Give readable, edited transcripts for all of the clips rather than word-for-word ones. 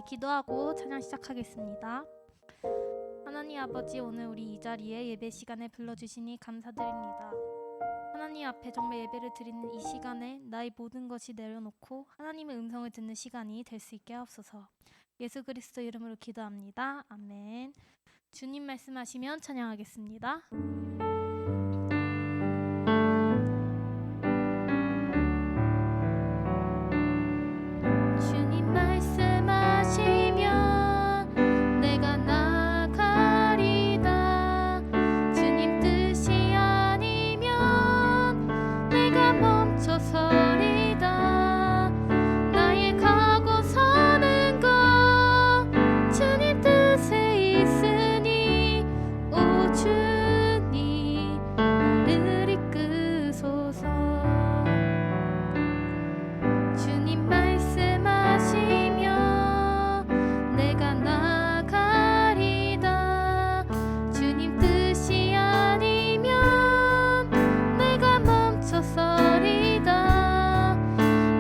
기도하고 찬양 시작하겠습니다. 하나님 아버지, 오늘 우리 이 자리에 예배 시간에 불러주시니 감사드립니다. 하나님 앞에 정말 예배를 드리는 이 시간에 나의 모든 것이 내려놓고 하나님의 음성을 듣는 시간이 될 수 있게 하옵소서. 예수 그리스도 이름으로 기도합니다. 아멘. 주님 말씀하시면 찬양하겠습니다. 주님 말씀하시면 내가 나가리다. 주님 뜻이 아니면 내가 멈춰서리다. 나의 가고 서는 것 주님 뜻에 있으니 오 주님 나를 이끄소서. 주님 말씀하시면 내가 나가리다. 주님 뜻이 아니면 내가 멈춰서리다.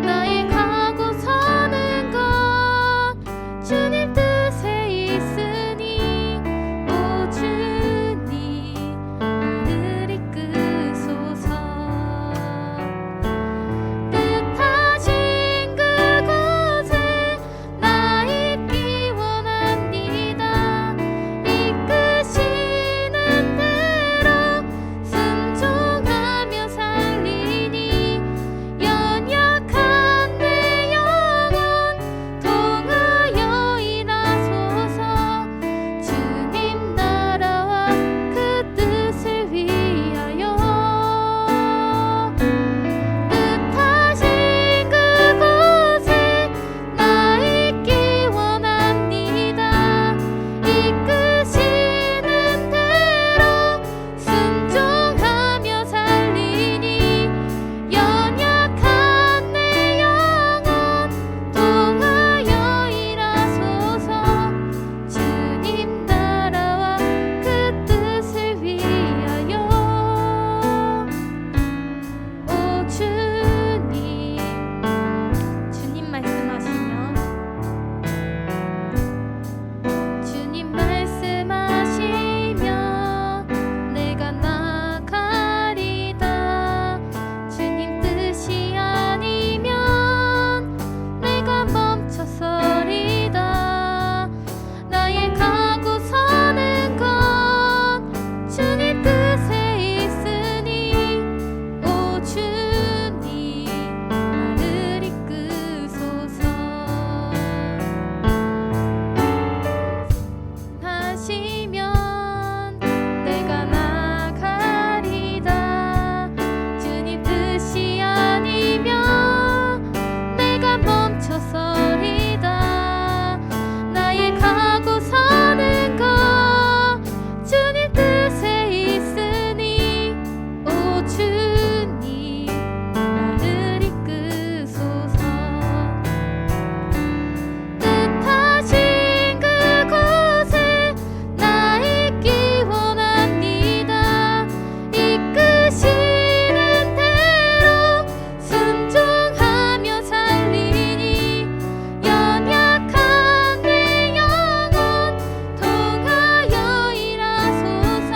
나의 가고 서는 것 주님 뜻에 있으니 오 주님 나를 이끄소서. 뜻하신 그곳에 나 있기 원합니다. 이끄시는 대로 순종하며 살리니 연약한 내 영혼 통하여 일하소서. 주님 나라와 그 뜻을 위하여 뜻하신 그곳에 나 있기 원합니다. 이끄시는 대로 순종하며 살리니 연약한 내 영혼 통하여 일하소서. 주님 나라와 그 뜻을 위하여 오 주님. 주님 말씀하시면 주님 말씀하시면 내가 나가리다. 주님 뜻이 아니면 내가 멈춰서리다. 나의 가고 서는 것 주님 뜻에 있으니 오 주님 나를 이끄소서. 하시면 내가 나가리다. 주님 뜻이 아니면 내가 멈춰서리다. 나의 가고 서는 것 주님 뜻에 있으니 오 주님 나를 이끄소서. 뜻하신 그곳에 나 있기 원합니다. 이끄시는 대로 순종하며 살리니 연약한 내 영혼 통하여 일하소서.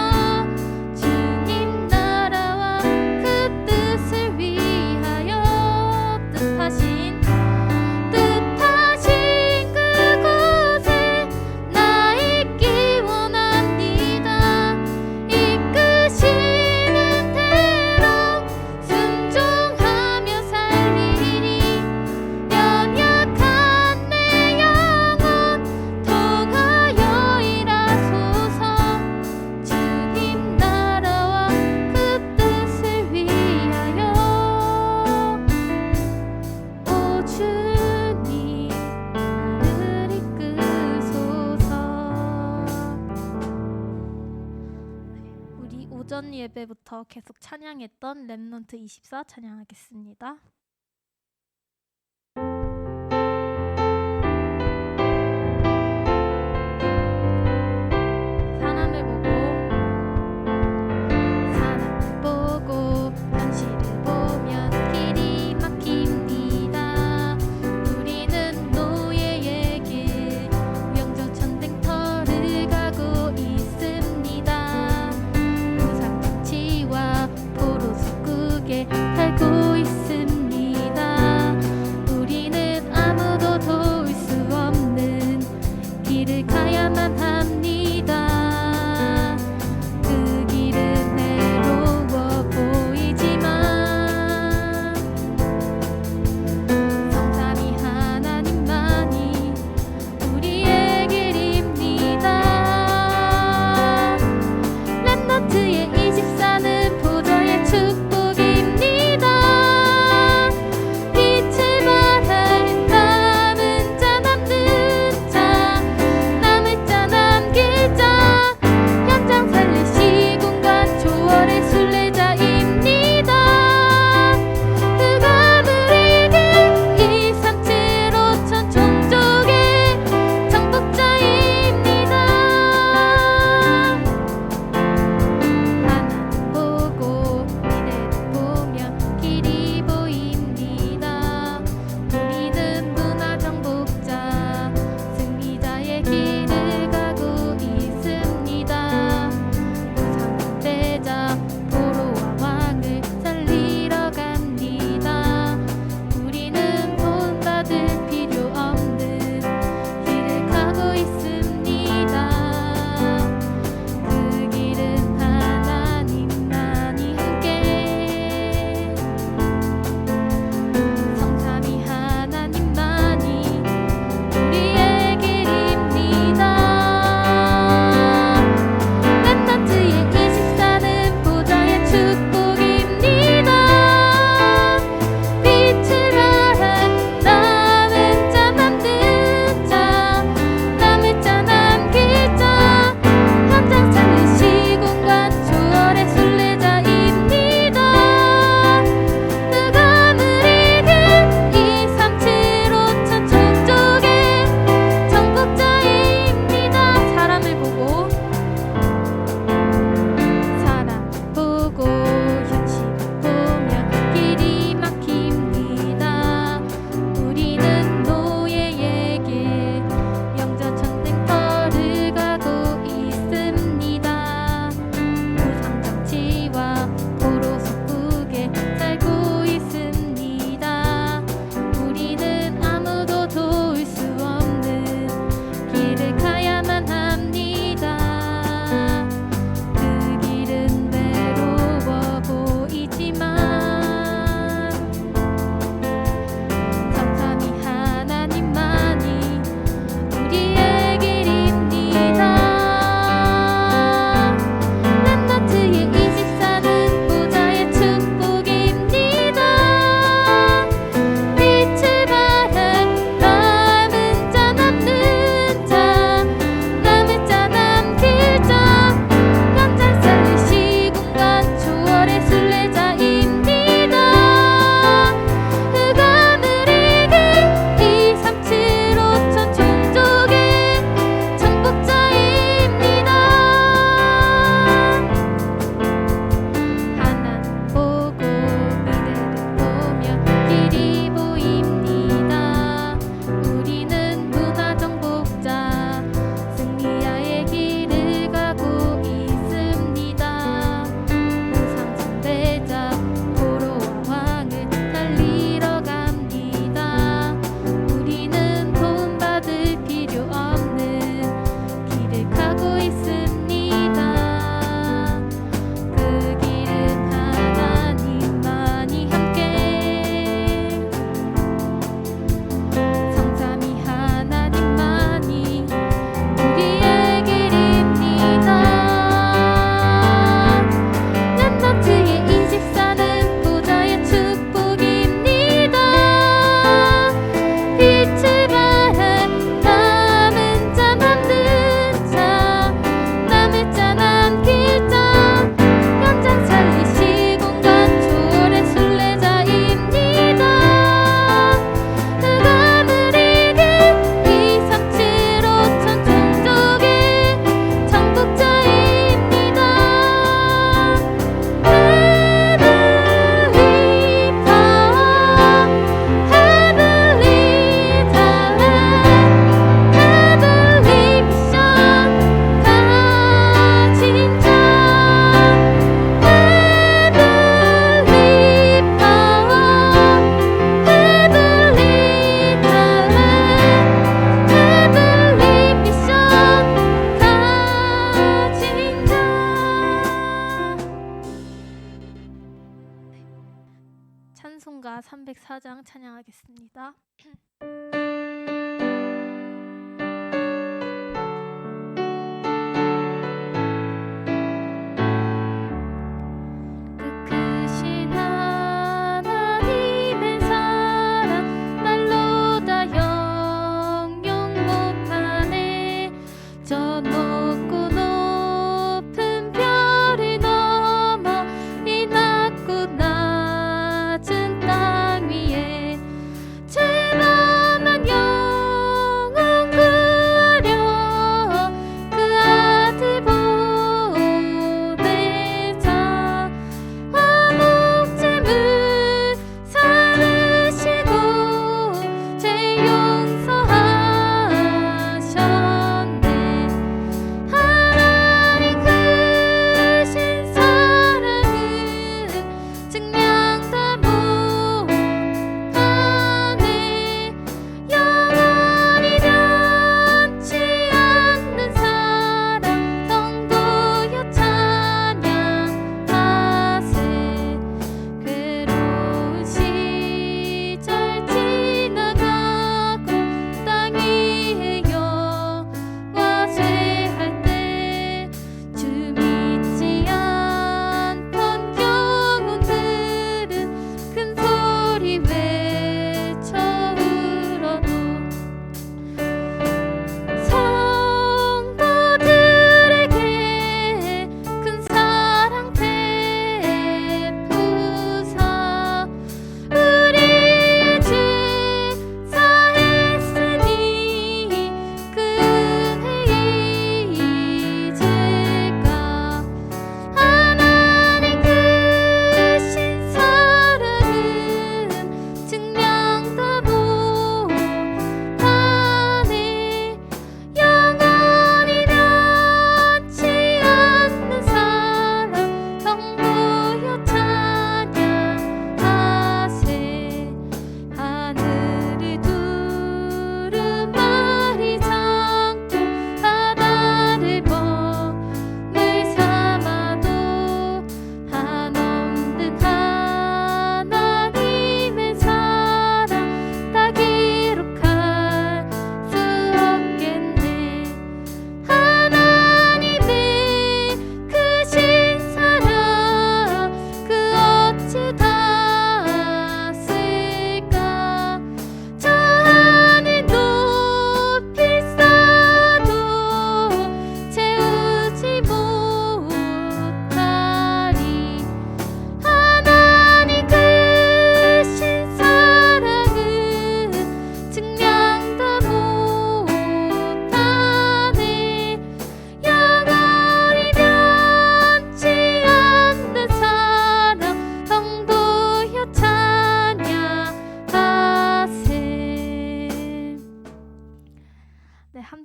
주님 나라와 그 뜻을 위하여 뜻하신 그곳에 나 있기 원합니다. 이끄시는 대로 순종하며 살리니 연약한 내 영혼 통하여 일하소서. 주님 나라와 그 뜻을 위하여 오 주님 나를 이끄소서. 우리 오전 예배부터 계속 찬양했던 렘넌트 24 찬양하겠습니다. 사람을 보고 현실을 보면 길이 막힙니다. 우리는 노예의 길 찬송가 304장 찬양하겠습니다.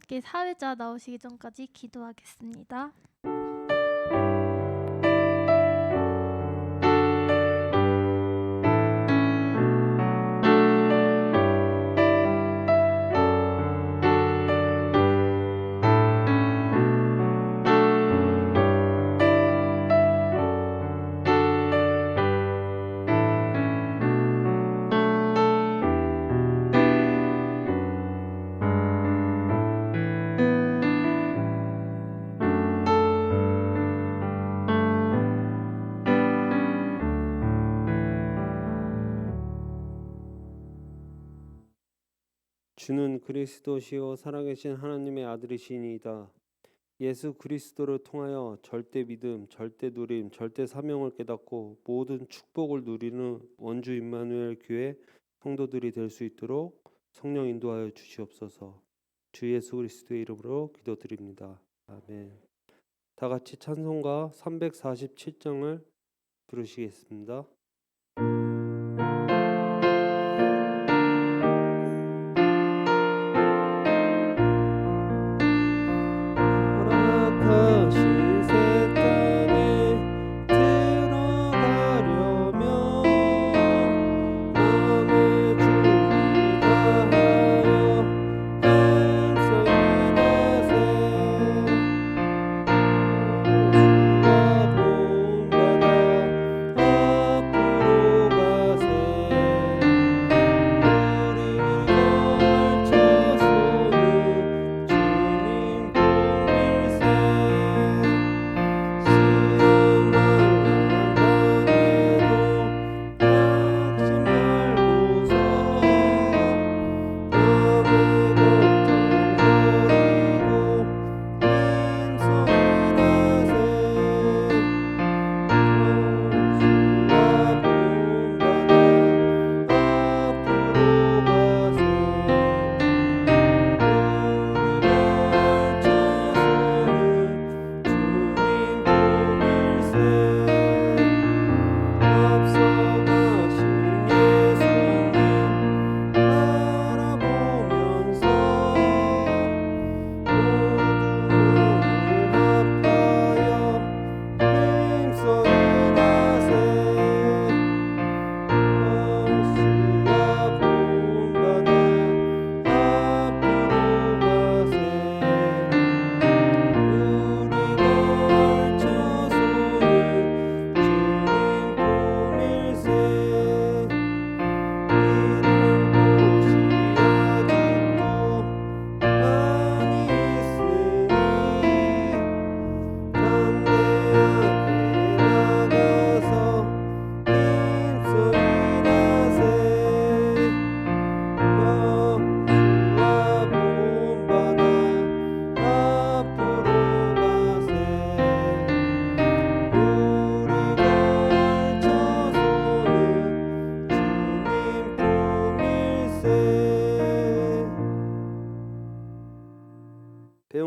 함께 사회자 나오시기 전까지 기도하겠습니다. 주는 그리스도시요 살아계신 하나님의 아들이시니이다. 예수 그리스도를 통하여 절대 믿음, 절대 누림, 절대 사명을 깨닫고 모든 축복을 누리는 원주 임마누엘 교회 성도들이 될 수 있도록 성령 인도하여 주시옵소서. 주 예수 그리스도의 이름으로 기도드립니다. 아멘. 다 같이 찬송가 347장을 부르시겠습니다.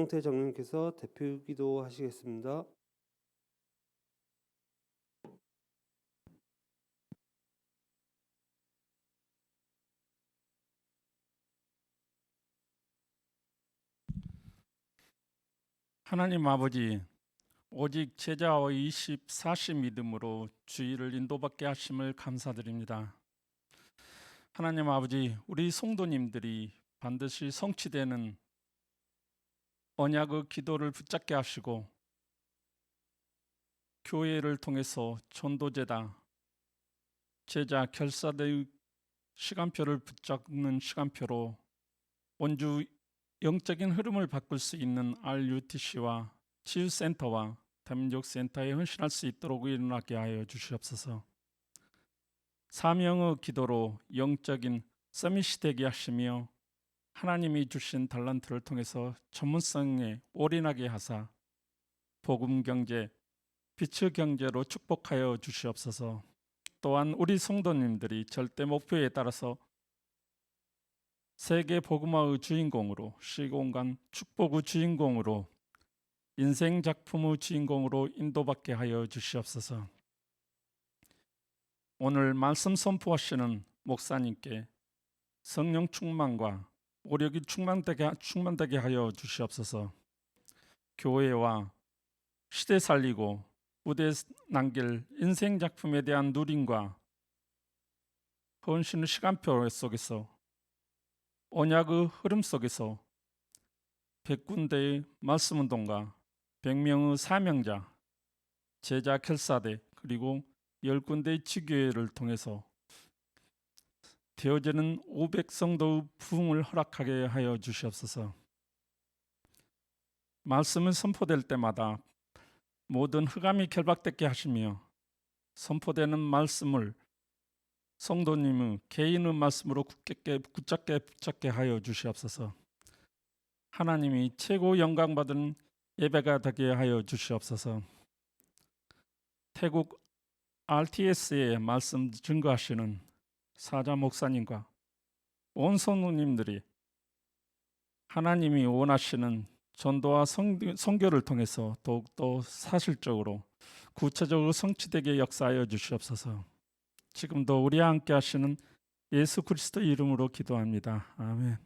이정태 장로님께서 대표 기도하시겠습니다. 하나님 아버지, 오직 제자의 24시 믿음으로 주의를 인도받게 하심을 감사드립니다. 하나님 아버지, 우리 성도님들이 반드시 성취되는 언약의 기도를 붙잡게 하시고 교회를 통해서 전도제다, 제자 결사대의 시간표를 붙잡는 시간표로 원주 영적인 흐름을 바꿀 수 있는 RUTC와 치유센터와 다민족센터에 헌신할 수 있도록 일어나게 하여 주시옵소서. 사명의 기도로 영적인 서밋이 되게 하시며 하나님이 주신 달란트를 통해서 전문성에 올인하게 하사 복음 경제, 빛의 경제로 축복하여 주시옵소서. 또한 우리 성도님들이 절대 목표에 따라서 세계 복음화의 주인공으로, 시공간 축복의 주인공으로, 인생 작품의 주인공으로 인도받게 하여 주시옵소서. 오늘 말씀 선포하시는 목사님께 성령 충만과 오력이 충만되게 하여 주시옵소서. 교회와 시대 살리고 무대 남길 인생 작품에 대한 누림과 헌신의 시간표 속에서 언약의 흐름 속에서 100군데의 말씀운동가 100명의 사명자 제자 결사대 그리고 10군데의 지교회를 통해서 되어지는 500성도의 부흥을 허락하게 하여 주시옵소서. 말씀을 선포될 때마다 모든 흑암이 결박되게 하시며 선포되는 말씀을 성도님의 개인의 말씀으로 굳게 붙잡게 하여 주시옵소서. 하나님이 최고 영광 받은 예배가 되게 하여 주시옵소서. 태국 RTS의 말씀 증거하시는 사자 목사님과 온 성도님들이 하나님이 원하시는 전도와 선교를 통해서 더욱더 사실적으로 구체적으로 성취되게 역사하여 주시옵소서. 지금도 우리와 함께 하시는 예수 그리스도 이름으로 기도합니다. 아멘.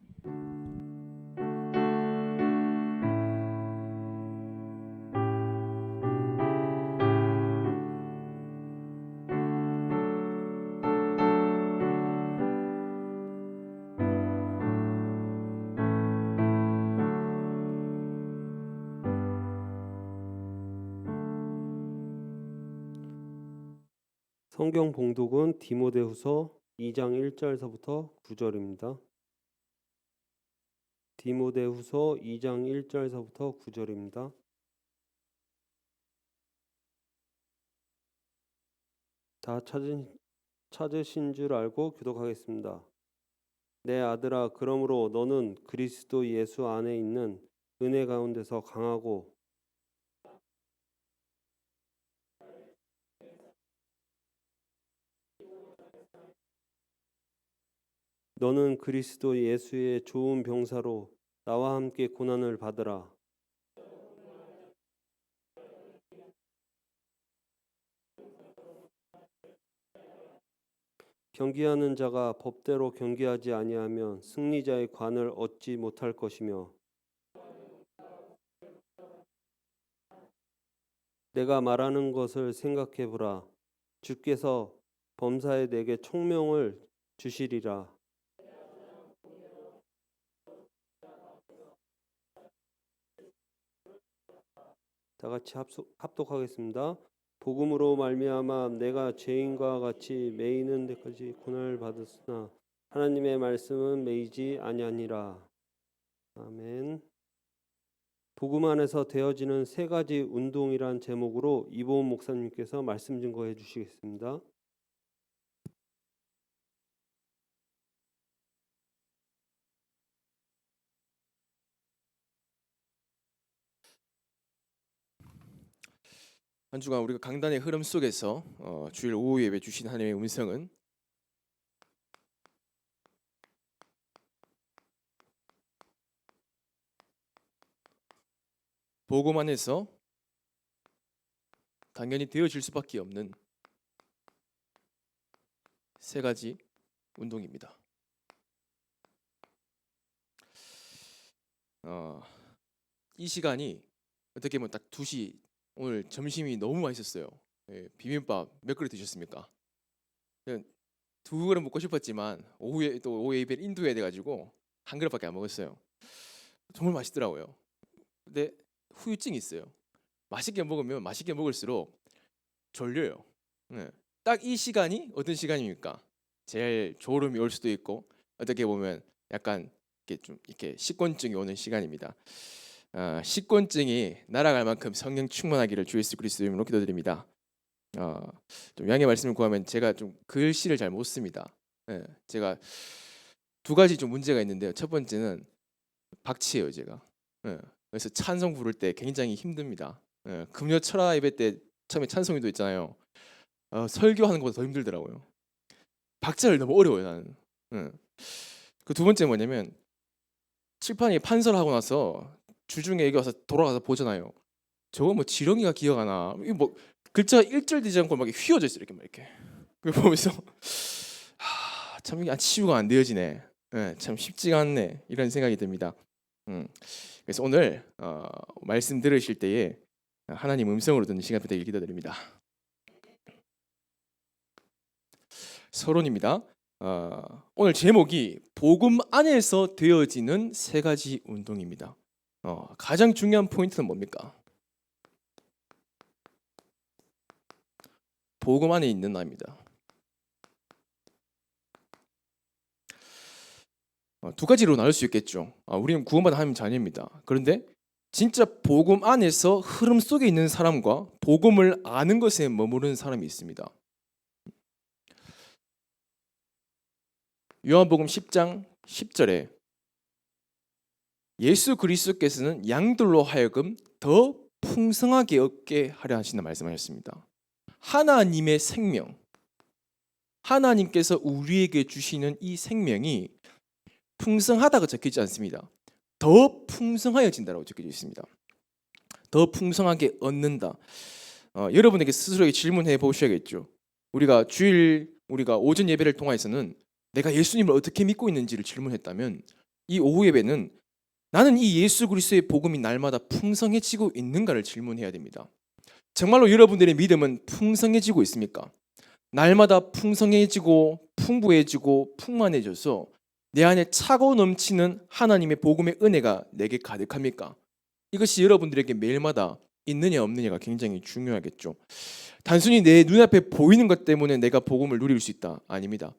성경 봉독은 디모데후서 2장 1절서부터 9절입니다. 디모데후서 2장 1절서부터 9절입니다. 다 찾으신 줄 알고 교독하겠습니다. 내 아들아, 그러므로 너는 그리스도 예수 안에 있는 은혜 가운데서 강하고 너는 그리스도 예수의 좋은 병사로 나와 함께 고난을 받으라. 경기하는 자가 법대로 경기하지 아니하면 승리자의 관을 얻지 못할 것이며 내가 말하는 것을 생각해 보라. 주께서 범사에 내게 총명을 주시리라. 다 같이 합독하겠습니다. 복음으로 말미암아 내가 죄인과 같이 매이는 데까지 고난을 받았으나 하나님의 말씀은 매이지 아니하니라. 아멘. 복음 안에서 되어지는 세 가지 운동이란 제목으로 이보은 목사님께서 말씀 증거해 주시겠습니다. 한 주간 우리가 강단의 흐름 속에서 주일 오후 예배 주신 하나님의 음성은 복음 안에서 당연히 되어질 수밖에 없는 세 가지 운동입니다. 이 시간이 어떻게 보면 딱 2시, 오늘 점심이 너무 맛있었어요. 비빔밥 몇 그릇 드셨습니까? 저는 2그릇 먹고 싶었지만 오후에 예배를 인도해야 돼가지고 1그릇밖에 안 먹었어요. 정말 맛있더라고요. 근데 후유증이 있어요. 맛있게 먹으면 맛있게 먹을수록 졸려요. 딱 이 시간이 어떤 시간입니까? 제일 졸음이 올 수도 있고 어떻게 보면 약간 이렇게 식곤증이 오는 시간입니다. 식곤증이 날아갈 만큼 성령 충만하기를 주 예수 그리스도 이름으로 기도드립니다. 좀 양해 말씀을 구하면 제가 좀 글씨를 잘 못 씁니다. 제가 2가지 좀 문제가 있는데요. 첫 번째는 박치예요, 제가. 그래서 찬송 부를 때 굉장히 힘듭니다. 금요 철화 예배 때 처음에 찬송이도 있잖아요. 설교하는 것보다 더 힘들더라고요. 박자를 너무 어려워요, 나는. 그 2번째 뭐냐면 칠판에 판서를 하고 나서 주중에 여기 와서 돌아가서 보잖아요. 저거 뭐 지렁이가 기어가나? 이거 뭐 글자가 1절 되지 않고 막 휘어져 있어 이렇게. 그걸 보면서 참 이게 치유가 안 되어지네. 참 쉽지가 않네 이런 생각이 듭니다. 그래서 오늘 말씀 들으실 때에 하나님 음성으로 듣는 시간 되길 기도드립니다. 서론입니다. 오늘 제목이 복음 안에서 되어지는 3가지 운동입니다. 가장 중요한 포인트는 뭡니까? 복음 안에 있는 나입니다. 2가지로 나눌 수 있겠죠. 우리는 구원받은 하나님 자녀입니다. 그런데 진짜 복음 안에서 흐름 속에 있는 사람과 복음을 아는 것에 머무르는 사람이 있습니다. 요한복음 10장 10절에 예수 그리스도께서는 양들로 하여금 더 풍성하게 얻게 하려 하신다 말씀하셨습니다. 하나님의 생명, 하나님께서 우리에게 주시는 이 생명이 풍성하다고 적혀있지 않습니다. 더 풍성하여진다고 적혀져 있습니다. 더 풍성하게 얻는다. 여러분에게 스스로에게 질문해 보셔야겠죠. 우리가 오전 예배를 통해서는 내가 예수님을 어떻게 믿고 있는지를 질문했다면, 이 오후 예배는 나는 이 예수 그리스도의 복음이 날마다 풍성해지고 있는가를 질문해야 됩니다. 정말로 여러분들의 믿음은 풍성해지고 있습니까? 날마다 풍성해지고 풍부해지고 풍만해져서 내 안에 차고 넘치는 하나님의 복음의 은혜가 내게 가득합니까? 이것이 여러분들에게 매일마다 있느냐 없느냐가 굉장히 중요하겠죠. 단순히 내 눈앞에 보이는 것 때문에 내가 복음을 누릴 수 있다? 아닙니다.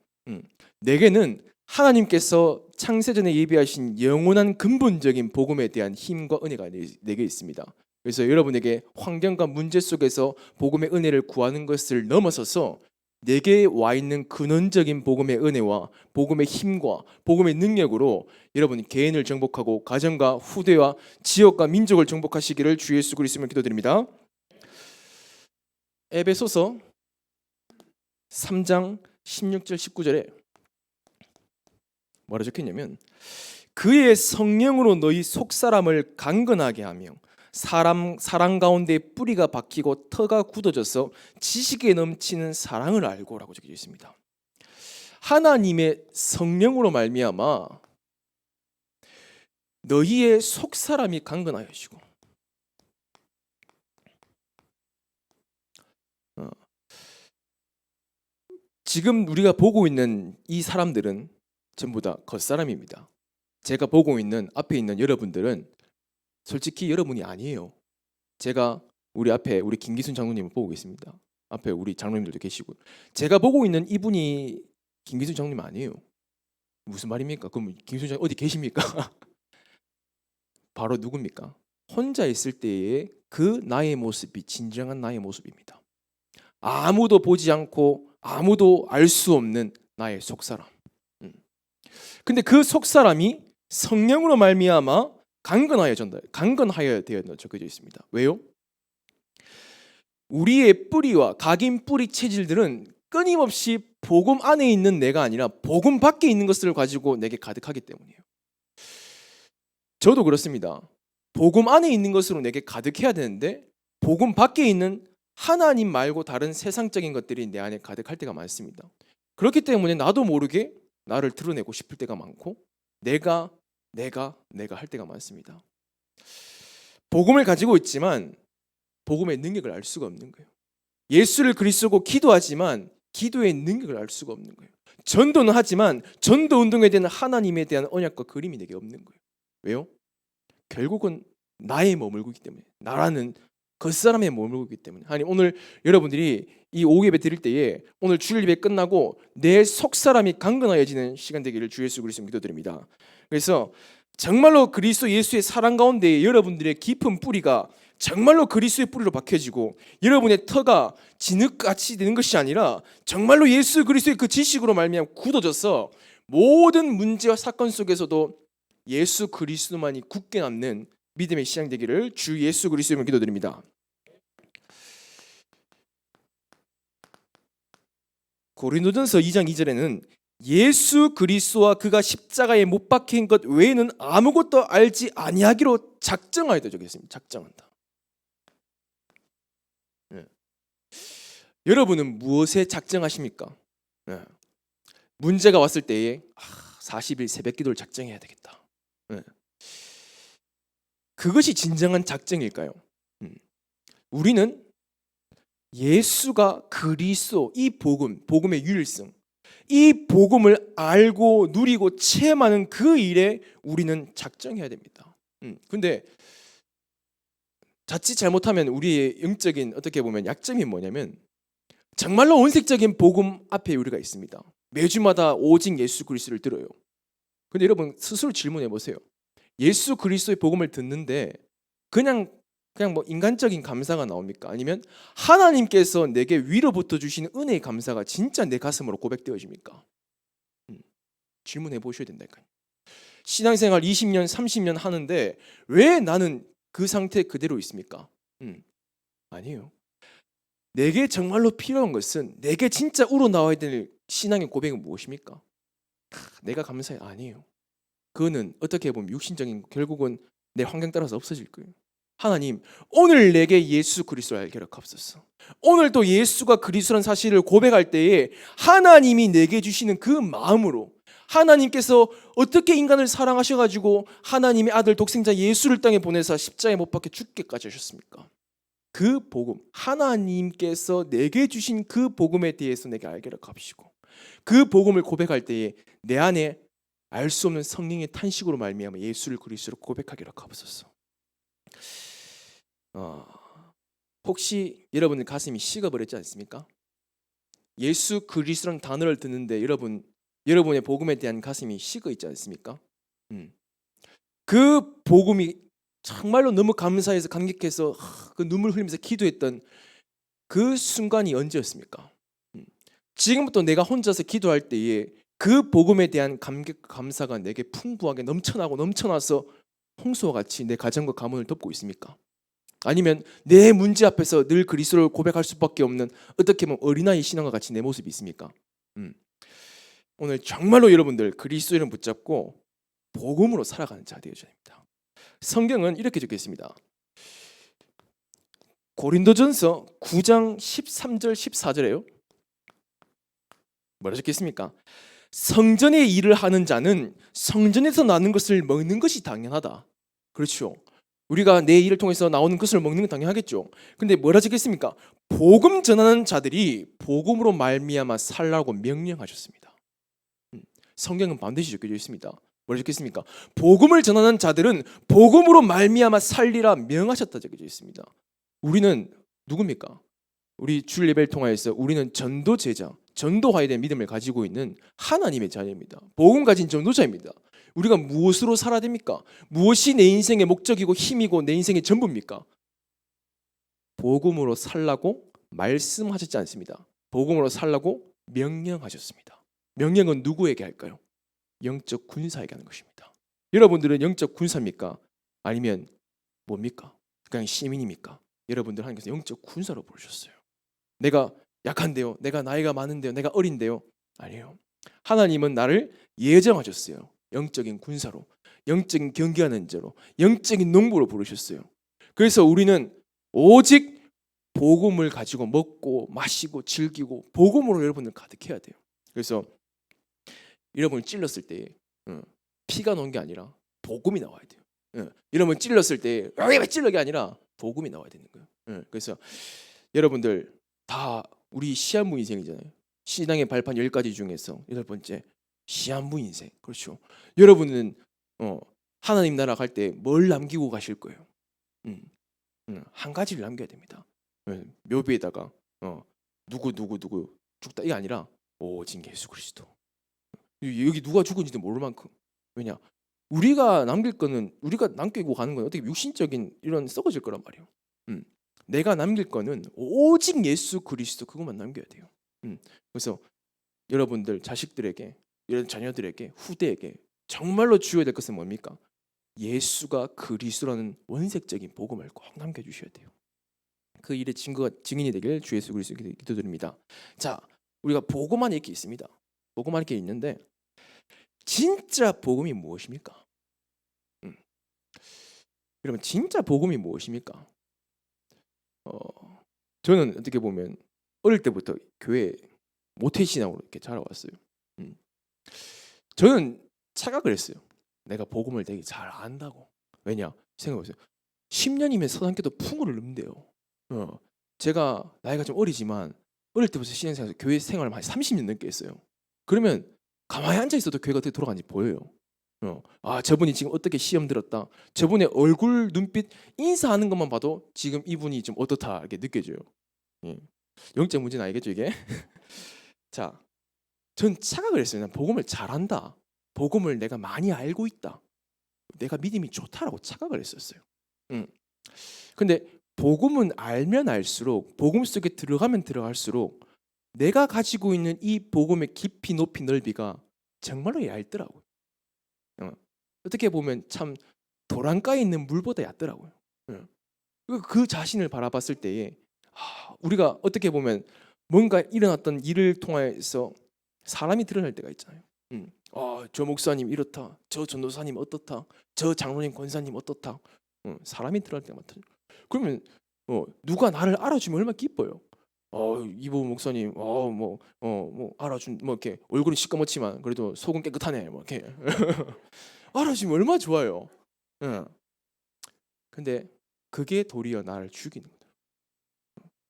내게는 하나님께서 창세전에 예비하신 영원한 근본적인 복음에 대한 힘과 은혜가 내게 있습니다. 그래서 여러분에게 환경과 문제 속에서 복음의 은혜를 구하는 것을 넘어서서 내게 와 있는 근원적인 복음의 은혜와 복음의 힘과 복음의 능력으로 여러분 개인을 정복하고 가정과 후대와 지역과 민족을 정복하시기를 주 예수 그리스도로 기도드립니다. 에베소서 3장 16절 19절에 뭐라 적혀있냐면, 그의 성령으로 너희 속사람을 강건하게 하며 사랑 가운데 뿌리가 박히고 터가 굳어져서 지식에 넘치는 사랑을 알고라고 적혀져 있습니다. 하나님의 성령으로 말미암아 너희의 속사람이 강건하여지고, 지금 우리가 보고 있는 이 사람들은 전부 다 겉사람입니다. 제가 보고 있는 앞에 있는 여러분들은 솔직히 여러분이 아니에요. 제가 우리 앞에 우리 김기순 장로님을 보고 계십니다. 앞에 우리 장로님들도 계시고, 제가 보고 있는 이분이 김기순 장로님 아니에요. 무슨 말입니까? 그럼 김기순 장로님 어디 계십니까? 바로 누굽니까? 혼자 있을 때의 그 나의 모습이 진정한 나의 모습입니다. 아무도 보지 않고 아무도 알 수 없는 나의 속사람. 근데 그 속사람이 성령으로 말미암아 강건하여 되었다 적혀져 있습니다. 왜요? 우리의 뿌리와 각인 뿌리 체질들은 끊임없이 복음 안에 있는 내가 아니라 복음 밖에 있는 것을 가지고 내게 가득하기 때문이에요. 저도 그렇습니다. 복음 안에 있는 것으로 내게 가득해야 되는데 복음 밖에 있는 하나님 말고 다른 세상적인 것들이 내 안에 가득할 때가 많습니다. 그렇기 때문에 나도 모르게 나를 드러내고 싶을 때가 많고 내가 할 때가 많습니다. 복음을 가지고 있지만 복음의 능력을 알 수가 없는 거예요. 예수를 그리스도고 기도하지만 기도의 능력을 알 수가 없는 거예요. 전도는 하지만 전도 운동에 대한 하나님에 대한 언약과 그림이 내게 없는 거예요. 왜요? 결국은 나에 머물고 있기 때문에, 나라는 겉사람에 머물고 있기 때문에. 아니, 오늘 여러분들이 이 오후 예배 드릴 때에 오늘 주일 예배 끝나고 내 속사람이 강건하여지는 시간 되기를 주 예수 그리스도 기도드립니다. 그래서 정말로 그리스도 예수의 사랑 가운데 여러분들의 깊은 뿌리가 정말로 그리스도의 뿌리로 박혀지고 여러분의 터가 진흙같이 되는 것이 아니라 정말로 예수 그리스도의 그 지식으로 말미암아 굳어져서 모든 문제와 사건 속에서도 예수 그리스도만이 굳게 남는 믿음의 시작 되기를 주 예수 그리스도로 기도드립니다. 고린도전서 2장 2절에는 예수 그리스도와 그가 십자가에 못 박힌 것 외에는 아무것도 알지 아니하기로 작정하여도 적혔습니다. 작정한다. 네. 여러분은 무엇에 작정하십니까? 네. 문제가 왔을 때에 40일 새벽 기도를 작정해야 되겠다. 네. 그것이 진정한 작정일까요? 우리는 예수가 그리스도, 이 복음의 유일성, 이 복음을 알고 누리고 체험하는 그 일에 우리는 작정해야 됩니다. 근데 자칫 잘못하면 우리의 영적인 어떻게 보면 약점이 뭐냐면 정말로 원색적인 복음 앞에 우리가 있습니다. 매주마다 오직 예수 그리스도를 들어요. 근데 여러분 스스로 질문해 보세요. 예수 그리스도의 복음을 듣는데 그냥 뭐 인간적인 감사가 나옵니까? 아니면 하나님께서 내게 위로부터 주시는 은혜의 감사가 진짜 내 가슴으로 고백되어집니까? 질문해 보셔야 된다니까요. 신앙생활 20년, 30년 하는데 왜 나는 그 상태 그대로 있습니까? 아니에요. 내게 정말로 필요한 것은 내게 진짜 우러나와야 될 신앙의 고백은 무엇입니까? 내가 감사해. 아니에요. 그거는 어떻게 보면 육신적인 결국은 내 환경 따라서 없어질 거예요. 하나님, 오늘 내게 예수 그리스도를 알게 하옵소서. 오늘 또 예수가 그리스도라는 사실을 고백할 때에 하나님이 내게 주시는 그 마음으로 하나님께서 어떻게 인간을 사랑하셔가지고 하나님의 아들 독생자 예수를 땅에 보내서 십자가에 못 박혀 죽게까지 하셨습니까? 그 복음, 하나님께서 내게 주신 그 복음에 대해서 내게 알게 하옵시고 그 복음을 고백할 때에 내 안에 알 수 없는 성령의 탄식으로 말미암아 예수를 그리스도로 고백하게 하옵소서. 혹시 여러분의 가슴이 식어버렸지 않습니까? 예수 그리스도라는 단어를 듣는데 여러분의 복음에 대한 가슴이 식어 있지 않습니까? 그 복음이 정말로 너무 감사해서 감격해서 그 눈물 흘리면서 기도했던 그 순간이 언제였습니까? 지금부터 내가 혼자서 기도할 때에 그 복음에 대한 감격 감사가 내게 풍부하게 넘쳐나서 홍수와 같이 내 가정과 가문을 덮고 있습니까? 아니면 내 문제 앞에서 늘 그리스도를 고백할 수밖에 없는 어떻게 보면 어린아이 신앙과 같이 내 모습이 있습니까? 오늘 정말로 여러분들 그리스도를 붙잡고 복음으로 살아가는 자 되어야 됩니다. 성경은 이렇게 적혀 있습니다. 고린도전서 9장 13절 14절에요. 뭐라 적혀 있습니까? 성전의 일을 하는 자는 성전에서 나는 것을 먹는 것이 당연하다. 그렇죠. 우리가 내 일을 통해서 나오는 것을 먹는 건 당연하겠죠. 근데 뭐라 적혔습니까? 복음 전하는 자들이 복음으로 말미암아 살라고 명령하셨습니다. 성경은 반드시 적혀져 있습니다. 뭐라 적혔습니까? 복음을 전하는 자들은 복음으로 말미암아 살리라 명하셨다 적혀져 있습니다. 우리는 누굽니까? 우리 주일 예배를 통하여서 우리는 전도 제자, 전도하에 대한 믿음을 가지고 있는 하나님의 자녀입니다. 복음 가진 전도자입니다. 우리가 무엇으로 살아야 됩니까? 무엇이 내 인생의 목적이고 힘이고 내 인생의 전부입니까? 복음으로 살라고 말씀하셨지 않습니다. 복음으로 살라고 명령하셨습니다. 명령은 누구에게 할까요? 영적 군사에게 하는 것입니다. 여러분들은 영적 군사입니까? 아니면 뭡니까? 그냥 시민입니까? 여러분들 하나님께서 영적 군사로 부르셨어요. 내가 약한데요. 내가 나이가 많은데요. 내가 어린데요. 아니에요. 하나님은 나를 예정하셨어요. 영적인 군사로. 영적인 경계하는 자로, 영적인 농부로 부르셨어요. 그래서 우리는 오직 복음을 가지고 먹고 마시고 즐기고 복음으로 여러분들 가득해야 돼요. 그래서 여러분을 찔렀을 때 피가 나온 게 아니라 복음이 나와야 돼요. 여러분 찔렀을 때 왜 찔러게 아니라 복음이 나와야 되는 거예요. 그래서 여러분들 다 우리 시한부 인생이잖아요. 신앙의 발판 10가지 중에서 8번째 시한부 인생. 그렇죠. 여러분은 하나님 나라 갈 때 뭘 남기고 가실 거예요? 한 가지를 남겨야 됩니다. 묘비에다가 누구 죽다 이게 아니라 오직 예수 그리스도. 여기 누가 죽은지도 모를 만큼. 왜냐? 우리가 남길 거는 우리가 남기고 가는 건 어떻게 육신적인 이런 썩어질 거란 말이에요. 내가 남길 거는 오직 예수 그리스도 그것만 남겨야 돼요. 그래서 여러분들 자식들에게, 이런 자녀들에게, 후대에게 정말로 주어야 될 것은 뭡니까? 예수가 그리스도라는 원색적인 복음을 꼭 남겨주셔야 돼요. 그 일의 증인이 되길 주 예수 그리스도께 기도드립니다. 자, 우리가 복음 안에 이렇게 있습니다. 복음 안에 이렇게 있는데 진짜 복음이 무엇입니까? 여러분 진짜 복음이 무엇입니까? 저는 어떻게 보면 어릴 때부터 교회 모태신앙으로 이렇게 자라왔어요. 저는 착각을 했어요. 내가 복음을 되게 잘 안다고. 왜냐? 생각해보세요. 10년이면 서당교도 풍어를 넣는데요. 제가 나이가 좀 어리지만 어릴 때부터 신앙생활, 교회 생활을 한 30년 넘게 했어요. 그러면 가만히 앉아 있어도 교회가 어떻게 돌아가는지 보여요. 저분이 지금 어떻게 시험 들었다. 저분의 얼굴, 눈빛, 인사하는 것만 봐도 지금 이분이 좀 어떻다 이렇게 느껴져요. 영적 문제는 아니겠죠 이게? 자, 전 착각을 했어요. 난 복음을 잘한다. 복음을 내가 많이 알고 있다. 내가 믿음이 좋다라고 착각을 했었어요. 근데 복음은 알면 알수록, 복음 속에 들어가면 들어갈수록 내가 가지고 있는 이 복음의 깊이, 높이, 넓이가 정말로 얇더라고요. 어떻게 보면 참 도랑가에 있는 물보다 얕더라고요. 그 자신을 바라봤을 때에 우리가 어떻게 보면 뭔가 일어났던 일을 통해서 사람이 드러날 때가 있잖아요. 저 목사님 이렇다, 저 전도사님 어떻다, 저 장로님 권사님 어떻다. 사람이 드러날 때가 많다. 그러면 누가 나를 알아주면 얼마나 기뻐요. 이보 목사님, 뭐 알아준, 뭐 이렇게 얼굴은 시꺼멓지만 그래도 속은 깨끗하네, 뭐 이렇게 알아주면 얼마나 좋아요. 근데 그게 도리어 나를 죽이는 거다.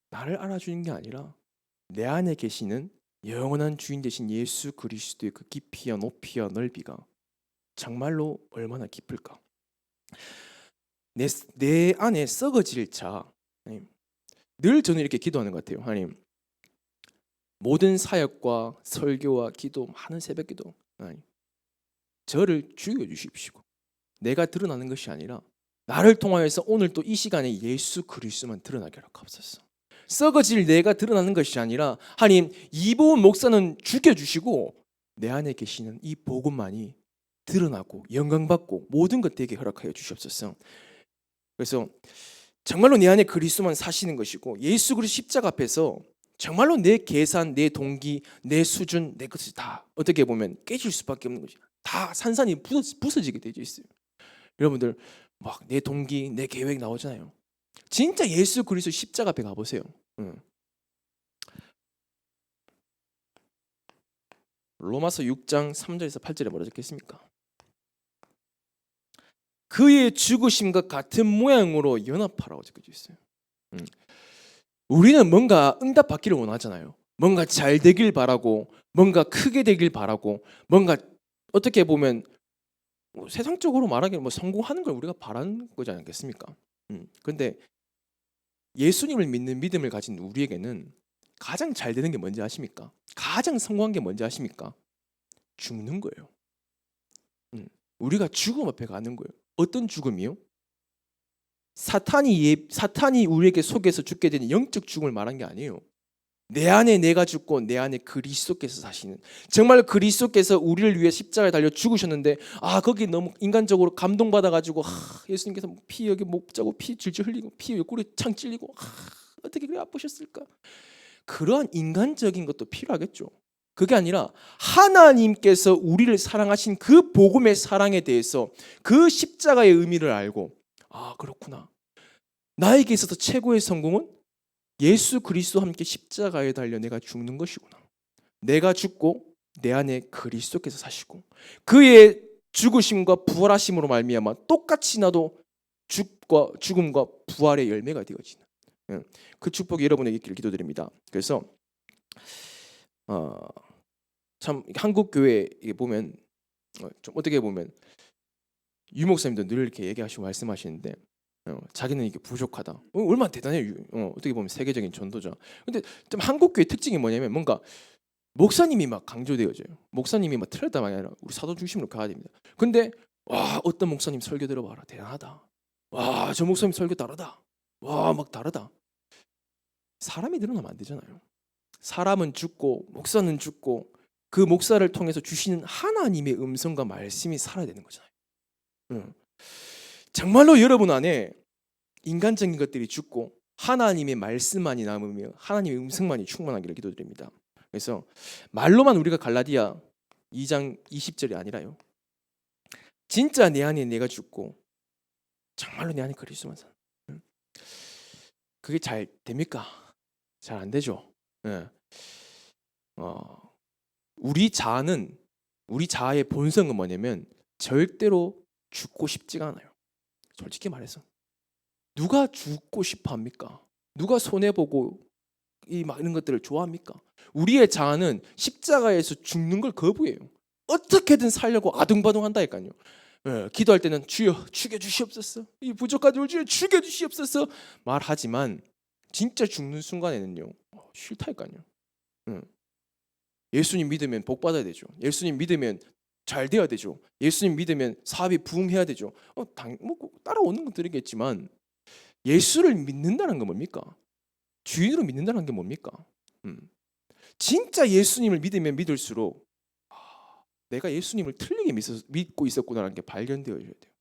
나를 알아주는 게 아니라 내 안에 계시는 영원한 주인 되신 예수 그리스도의 그 깊이와 높이와 넓이가 정말로 얼마나 깊을까. 내 안에 썩어질 자, 늘 저는 이렇게 기도하는 것 같아요. 하나님, 모든 사역과 설교와 기도, 많은 새벽기도, 저를 죽여주십시오. 내가 드러나는 것이 아니라 나를 통하여서 오늘 또 이 시간에 예수 그리스도만 드러나게 하옵소서. 썩어질 내가 드러나는 것이 아니라 하나님, 이보은 목사는 죽여주시고 내 안에 계시는 이 복음만이 드러나고 영광받고 모든 것 되게 허락하여 주시옵소서. 그래서 정말로 내 안에 그리스도만 사시는 것이고 예수 그리스도 십자가 앞에서 정말로 내 계산, 내 동기, 내 수준, 내 것이 다 어떻게 보면 깨질 수밖에 없는 것이 다 산산이 부서지게 되어 있어요. 여러분들 막 내 동기, 내 계획 나오잖아요. 진짜 예수 그리스도 십자가 앞에 가보세요. 로마서 6장 3절에서 8절에 뭐라 적혀있습니까? 그의 죽으심과 같은 모양으로 연합하라고 적혀져 있어요. 우리는 뭔가 응답받기를 원하잖아요. 뭔가 잘 되길 바라고, 뭔가 크게 되길 바라고, 뭔가 어떻게 보면 세상적으로 말하기는 성공하는 걸 우리가 바라는 거지 않겠습니까? 근데 예수님을 믿는 믿음을 가진 우리에게는 가장 잘 되는 게 뭔지 아십니까? 가장 성공한 게 뭔지 아십니까? 죽는 거예요. 우리가 죽음 앞에 가는 거예요. 어떤 죽음이요? 사탄이 우리에게 속에서 죽게 되는 영적 죽음을 말한 게 아니에요. 내 안에 내가 죽고 내 안에 그리스도께서 사시는, 정말 그리스도께서 우리를 위해 십자가에 달려 죽으셨는데 거기 너무 인간적으로 감동받아 가지고 예수님께서 피 여기 목 자고 피 질질 흘리고 피 옆구리 창 찔리고 어떻게 그래 아프셨을까? 그러한 인간적인 것도 필요하겠죠. 그게 아니라 하나님께서 우리를 사랑하신 그 복음의 사랑에 대해서 그 십자가의 의미를 알고, 아, 그렇구나. 나에게 있어서 최고의 성공은 예수 그리스도와 함께 십자가에 달려 내가 죽는 것이구나. 내가 죽고 내 안에 그리스도께서 사시고 그의 죽으심과 부활하심으로 말미암아 똑같이 나도 죽음과 부활의 열매가 되어지는 그 축복이 여러분에게 있기를 기도드립니다. 그래서 참 한국 교회 보면 좀 어떻게 보면 유 목사님도 늘 이렇게 얘기하시고 말씀하시는데 자기는 이게 부족하다. 얼마나 대단해요. 어떻게 보면 세계적인 전도자. 근데 좀 한국 교회 특징이 뭐냐면 뭔가 목사님이 막 강조되어져요. 목사님이 막 틀렸다 말이 아니라 우리 사도 중심으로 가야 됩니다. 근데 와, 어떤 목사님 설교 들어봐라, 대단하다. 와, 저 목사님 설교 다르다. 와, 막 다르다. 사람이 늘어나면 안 되잖아요. 사람은 죽고 목사는 죽고 그 목사를 통해서 주시는 하나님의 음성과 말씀이 살아야 되는 거잖아요. 정말로 여러분 안에 인간적인 것들이 죽고 하나님의 말씀만이 남으며 하나님의 음성만이 충만하기를 기도드립니다. 그래서 말로만 우리가 갈라디아 2장 20절이 아니라요, 진짜 내 안에 내가 죽고 정말로 내 안에 그리스도만 사. 그게 잘 됩니까? 잘 안 되죠. 우리 자아의 본성은 뭐냐면 절대로 죽고 싶지가 않아요. 솔직히 말해서 누가 죽고 싶어 합니까? 누가 손해보고 이런 것들을 좋아합니까? 우리의 자아는 십자가에서 죽는 걸 거부해요. 어떻게든 살려고 아둥바둥 한다니까요. 기도할 때는 주여 죽여주시옵소서, 이 부족한 우리 주여 죽여주시옵소서 말하지만 진짜 죽는 순간에는요, 싫다니까요. 예수님 믿으면 복 받아야 되죠. 예수님 믿으면 잘 돼야 되죠. 예수님 믿으면 사업이 부흥해야 되죠. 따라오는 것들이겠지만 예수를 믿는다는 건 뭡니까? 주인으로 믿는다는 게 뭡니까? 진짜 예수님을 믿으면 믿을수록 내가 예수님을 틀리게 믿고 있었구나라는 게 발견되어져야 돼요.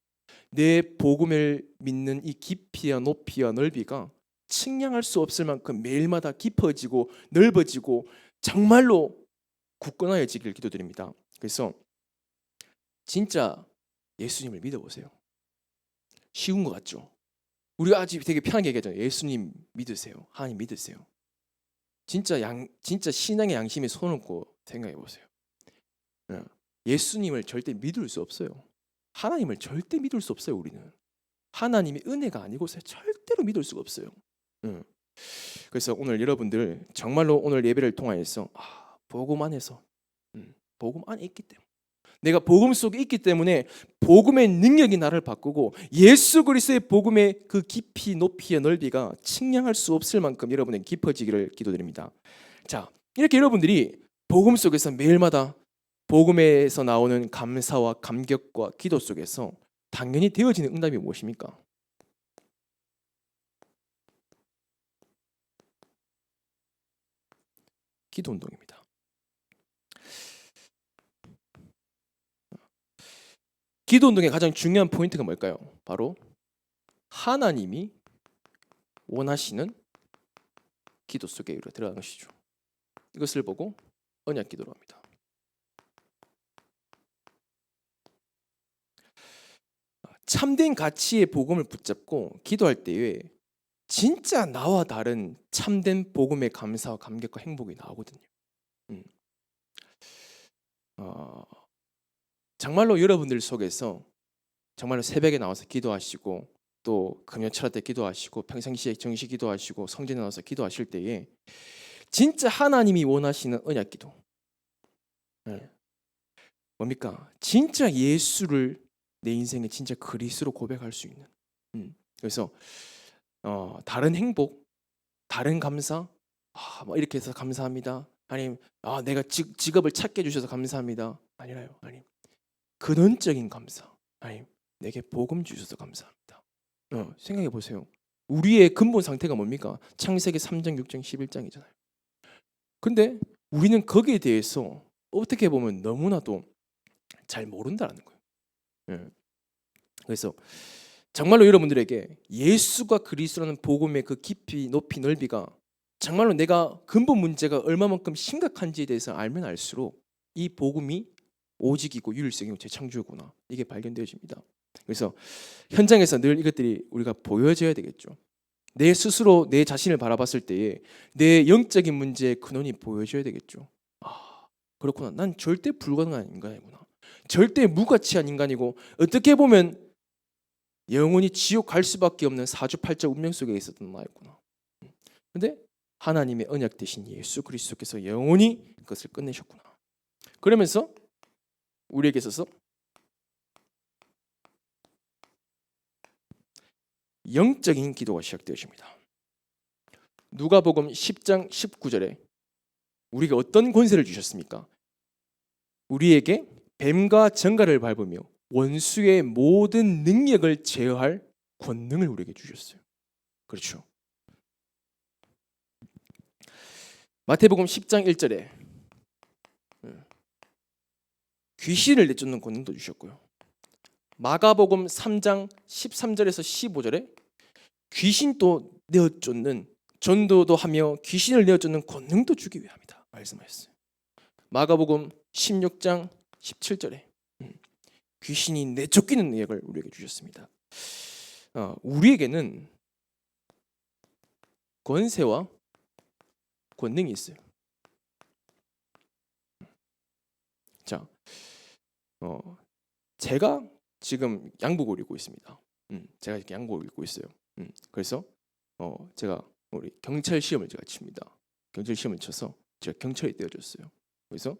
내 복음을 믿는 이 깊이와 높이와 넓이가 측량할 수 없을 만큼 매일마다 깊어지고 넓어지고 정말로 굳건해지길 기도드립니다. 그래서 진짜 예수님을 믿어보세요. 쉬운 것 같죠? 우리가 아직 되게 편하게 얘기하잖아요. 예수님 믿으세요. 하나님 믿으세요. 진짜 신앙의 양심에 손을 얹고 생각해 보세요. 예수님을 절대 믿을 수 없어요. 하나님을 절대 믿을 수 없어요. 우리는 하나님의 은혜가 아니고서 절대로 믿을 수가 없어요. 그래서 오늘 여러분들 정말로 오늘 예배를 통하여서 복음 안에서 복음 안에 있기 때문에, 내가 복음 속에 있기 때문에 복음의 능력이 나를 바꾸고 예수 그리스도의 복음의 그 깊이 높이의 넓이가 측량할 수 없을 만큼 여러분에게 깊어지기를 기도드립니다. 자, 이렇게 여러분들이 복음 속에서 매일마다 복음에서 나오는 감사와 감격과 기도 속에서 당연히 되어지는 응답이 무엇입니까? 기도 운동입니다. 기도 운동의 가장 중요한 포인트가 뭘까요? 바로 하나님이 원하시는 기도 속에 들어가는 것이죠. 이것을 보고 언약 기도로 합니다. 참된 가치의 복음을 붙잡고 기도할 때에 진짜 나와 다른 참된 복음의 감사와 감격과 행복이 나오거든요. 정말로 여러분들 속에서 정말로 새벽에 나와서 기도하시고 또 금요철 때 기도하시고 평상시에 정시 기도하시고 성전에 나와서 기도하실 때에 진짜 하나님이 원하시는 언약 기도, 뭡니까? 진짜 예수를 내 인생에 진짜 그리스도로 고백할 수 있는, 그래서 다른 행복, 다른 감사, 뭐 이렇게 해서 감사합니다. 아니면 내가 직업을 찾게 해주셔서 감사합니다. 아니라요. 아니, 근원적인 감사. 아니, 내게 복음 주셔서 감사합니다. 생각해 보세요. 우리의 근본 상태가 뭡니까? 창세기 3장, 6장, 11장이잖아요. 근데 우리는 거기에 대해서 어떻게 보면 너무나도 잘 모른다는 거예요. 그래서 정말로 여러분들에게 예수가 그리스도라는 복음의 그 깊이, 높이, 넓이가 정말로 내가 근본 문제가 얼마만큼 심각한지에 대해서 알면 알수록 이 복음이 오직이고 유일성이고 재창조구나, 이게 발견되어집니다. 그래서 현장에서 늘 이것들이 우리가 보여져야 되겠죠. 내 스스로 내 자신을 바라봤을 때에 내 영적인 문제의 근원이 보여져야 되겠죠. 아, 그렇구나. 난 절대 불가능한 인간이구나. 절대 무가치한 인간이고 어떻게 보면 영원히 지옥 갈 수밖에 없는 사주팔자 운명 속에 있었던 나였구나. 근데 하나님의 언약 대신 예수 그리스도께서 영원히 그것을 끝내셨구나. 그러면서 우리에게 있어서 영적인 기도가 시작되어집니다. 누가복음 10장 19절에 우리가 어떤 권세를 주셨습니까? 우리에게 뱀과 정갈을 밟으며 원수의 모든 능력을 제어할 권능을 우리에게 주셨어요. 그렇죠. 마태복음 10장 1절에 귀신을 내쫓는 권능도 주셨고요. 마가복음 3장 13절에서 15절에 귀신도 내어쫓는, 전도도 하며 귀신을 내어쫓는 권능도 주기 위함이다 말씀하셨어요. 마가복음 16장 17절에 귀신이 내쫓기는 능력을 우리에게 주셨습니다. 우리에게는 권세와 권능이 있어요. 자, 제가 지금 양복을 입고 있습니다. 제가 이렇게 양복을 입고 있어요. 그래서 제가 우리 경찰 시험을 제가 칩니다. 경찰 시험을 쳐서 제가 경찰이 되어줬어요. 그래서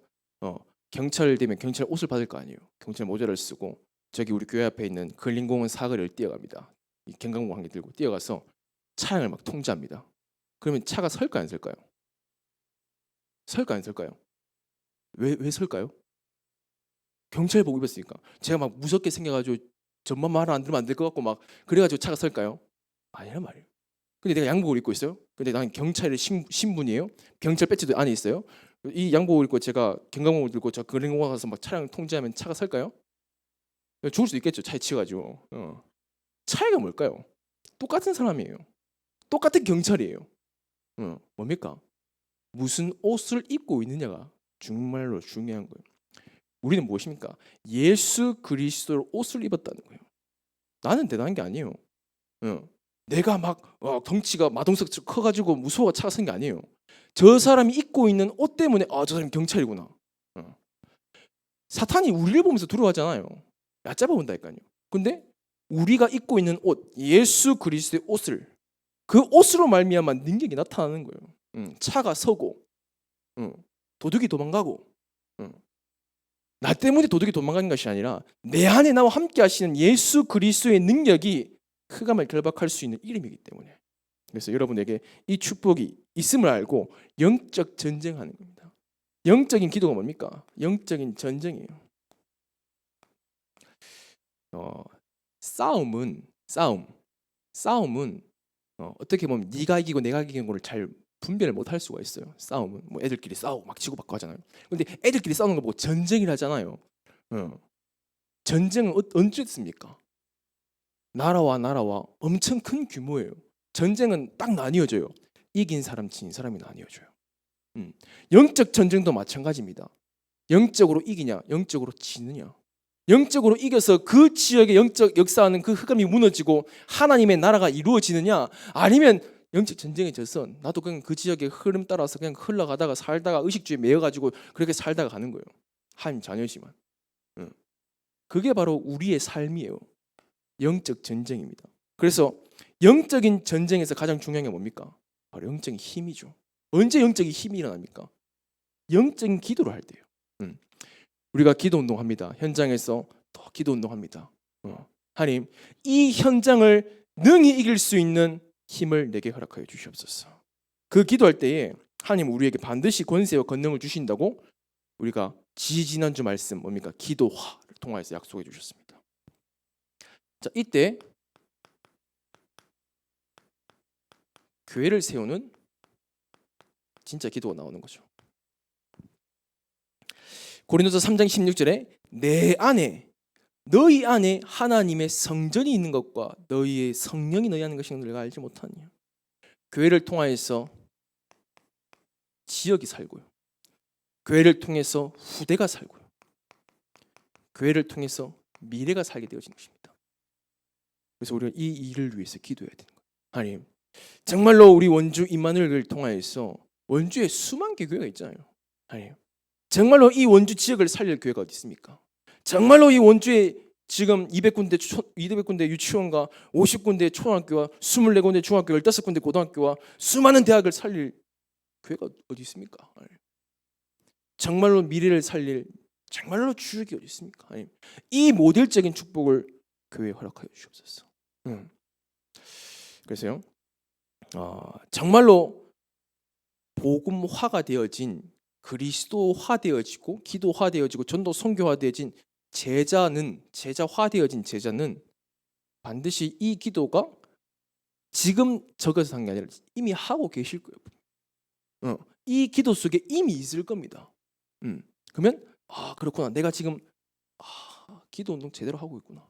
경찰 되면 경찰 옷을 받을 거 아니에요. 경찰 모자를 쓰고 저기 우리 교회 앞에 있는 근린공원 사거리를 뛰어갑니다. 이 경강봉 한 개 들고 뛰어가서 차량을 막 통제합니다. 그러면 차가 설까 안 설까요? 설까 안 설까요? 왜 설까요? 경찰복 입었으니까. 제가 막 무섭게 생겨가지고 전만 말을 안 들으면 안 될 것 같고 막 그래가지고 차가 설까요? 아니란 말이에요. 근데 내가 양복을 입고 있어요. 근데 난 경찰의 신분이에요. 경찰 배지도 안에 있어요. 이 양복을 입고 제가 경강봉을 들고 저 근린공원 가서 막 차량 통제하면 차가 설까요? 죽을 수도 있겠죠. 차에 치여가지고. 차이가 뭘까요? 똑같은 사람이에요. 똑같은 경찰이에요. 뭡니까? 무슨 옷을 입고 있느냐가 정말로 중요한 거예요. 우리는 무엇입니까? 예수 그리스도의 옷을 입었다는 거예요. 나는 대단한 게 아니에요. 내가 막 덩치가 마동석 커가지고 무서워 차가 선 게 아니에요. 저 사람이 입고 있는 옷 때문에 저 사람이 경찰이구나. 사탄이 우리를 보면서 두려워하잖아요. 얕잡아 본다니까요. 근데 우리가 입고 있는 옷, 예수 그리스도의 옷을, 그 옷으로 말미암아 능력이 나타나는 거예요. 차가 서고 도둑이 도망가고, 나 때문에 도둑이 도망가는 것이 아니라 내 안에 나와 함께 하시는 예수 그리스도의 능력이 흑암을 결박할 수 있는 이름이기 때문에. 그래서 여러분에게 이 축복이 있음을 알고 영적 전쟁하는 겁니다. 영적인 기도가 뭡니까? 영적인 전쟁이에요. 싸움은 어떻게 보면 네가 이기고 내가 이기는 걸 잘 분별을 못 할 수가 있어요. 싸움은 뭐 애들끼리 싸우고 막 치고받고 하잖아요. 근데 애들끼리 싸우는 거 보고 전쟁이라 하잖아요. 전쟁은 언제 있습니까? 나라와 엄청 큰 규모예요. 전쟁은 딱 나뉘어져요. 이긴 사람, 진 사람이 나뉘어져요. 영적 전쟁도 마찬가지입니다. 영적으로 이기냐, 영적으로 지느냐. 영적으로 이겨서 그 지역의 영적 역사하는 그 흑암이 무너지고 하나님의 나라가 이루어지느냐, 아니면 영적 전쟁에 져서 나도 그냥 그 지역의 흐름 따라서 그냥 흘러가다가 살다가 의식주의에 매여가지고 그렇게 살다가 가는 거예요. 하나님 자녀지만. 그게 바로 우리의 삶이에요. 영적 전쟁입니다. 그래서 영적인 전쟁에서 가장 중요한 게 뭡니까? 바로 영적인 힘이죠. 언제 영적인 힘이 일어납니까? 영적인 기도를 할 때요. 우리가 기도 운동합니다. 현장에서 더 기도 운동합니다. 하나님, 이 현장을 능히 이길 수 있는 힘을 내게 허락하여 주시옵소서. 그 기도할 때에 하나님 우리에게 반드시 권세와 권능을 주신다고 우리가 지지난주 말씀 뭡니까? 기도화를 통하여서 약속해 주셨습니다. 자, 이때 교회를 세우는 진짜 기도가 나오는 거죠. 고린도서 3장 16절에 내 안에, 너희 안에 하나님의 성전이 있는 것과 너희의 성령이 너희 안에 있는 것을 너희가 알지 못하느냐. 교회를 통하여서 지역이 살고요. 교회를 통해서 후대가 살고요. 교회를 통해서 미래가 살게 되어지는 것입니다. 그래서 우리가 이 일을 위해서 기도해야 되는 거예요. 하나님, 정말로 우리 원주 임마누엘을 통하여서 원주에 수만 개 교회가 있잖아요. 하나님, 정말로 이 원주 지역을 살릴 교회가 어디 있습니까? 정말로 이 원주에 지금 200군데 유치원과 50군데 초등학교와 24군데 중학교, 15군데 고등학교와 수많은 대학을 살릴 교회가 어디 있습니까? 하나님, 정말로 미래를 살릴 정말로 주역이 어디 있습니까? 하나님, 이 모델적인 축복을 교회에 허락하여 주옵소서. 그래서요, 정말로 복음화가 되어진, 그리스도화되어지고 기도화되어지고 전도 선교화되어진 제자화되어진 제자는 반드시 이 기도가 지금 적어서 한 게 아니라 이미 하고 계실 거예요. 이 기도 속에 이미 있을 겁니다. 그러면 그렇구나, 내가 지금 기도 운동 제대로 하고 있구나.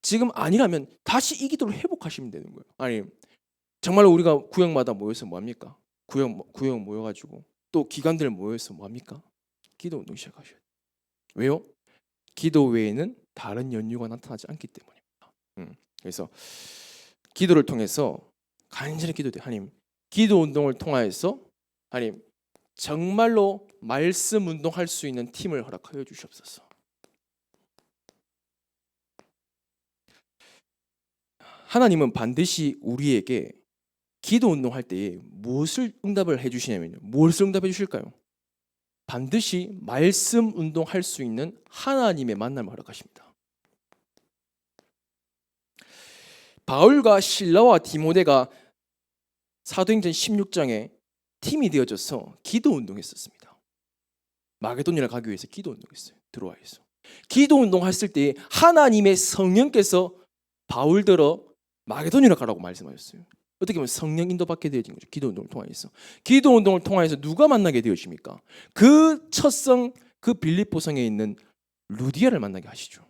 지금 아니라면 다시 이 기도를 회복하시면 되는 거예요. 아니, 정말로 우리가 구역마다 모여서 뭐합니까? 구역 모여가지고 또 기관들 모여서 뭐합니까? 기도 운동 시작하셔야 돼요. 왜요? 기도 외에는 다른 연유가 나타나지 않기 때문입니다. 그래서 기도를 통해서 간절히 기도돼요. 하나님, 기도 운동을 통하여서 하나님 정말로 말씀 운동할 수 있는 팀을 허락하여 주시옵소서. 하나님은 반드시 우리에게 기도 운동할 때에 무엇을 응답을 해주시냐면요, 무엇을 응답해 주실까요? 반드시 말씀 운동할 수 있는 하나님의 만남을 허락하십니다. 바울과 실라와 디모데가 사도행전 16장에 팀이 되어져서 기도 운동했었습니다. 마게도니아를 가기 위해서 기도 운동했어요. 들어와서 기도 운동했을 때 하나님의 성령께서 바울들어 마게도니아를 가라고 말씀하셨어요. 어떻게 보면 성령 인도받게 되어진 거죠. 기도 운동을 통하여서. 기도 운동을 통하여서 누가 만나게 되어집니까? 그 첫성, 그 빌립보성에 있는 루디아를 만나게 하시죠.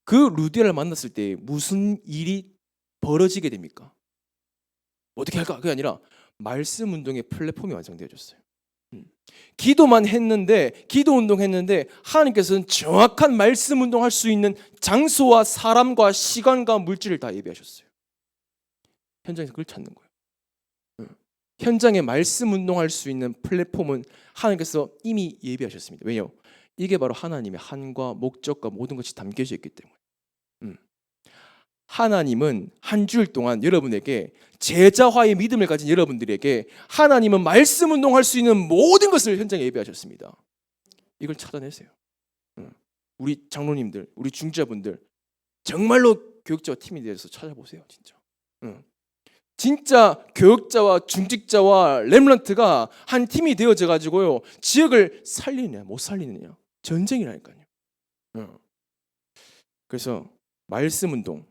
그 루디아를 만났을 때 무슨 일이 벌어지게 됩니까? 어떻게 할까? 그게 아니라 말씀 운동의 플랫폼이 완성되어졌어요. 기도만 했는데, 기도 운동했는데 하나님께서는 정확한 말씀 운동할 수 있는 장소와 사람과 시간과 물질을 다 예비하셨어요. 현장에서 그걸 찾는 거예요. 현장에 말씀 운동할 수 있는 플랫폼은 하나님께서 이미 예비하셨습니다. 왜요? 이게 바로 하나님의 한과 목적과 모든 것이 담겨져 있기 때문에. 하나님은 한 주일 동안 여러분에게, 제자화의 믿음을 가진 여러분들에게 하나님은 말씀 운동할 수 있는 모든 것을 현장에 예비하셨습니다. 이걸 찾아내세요. 우리 장로님들, 우리 중지자분들, 정말로 교육자와 팀이 되어서 찾아보세요. 진짜 교육자와 중직자와 렘넌트가 한 팀이 되어져 가지고요, 지역을 살리느냐 못 살리느냐 전쟁이라니까요. 그래서 말씀 운동,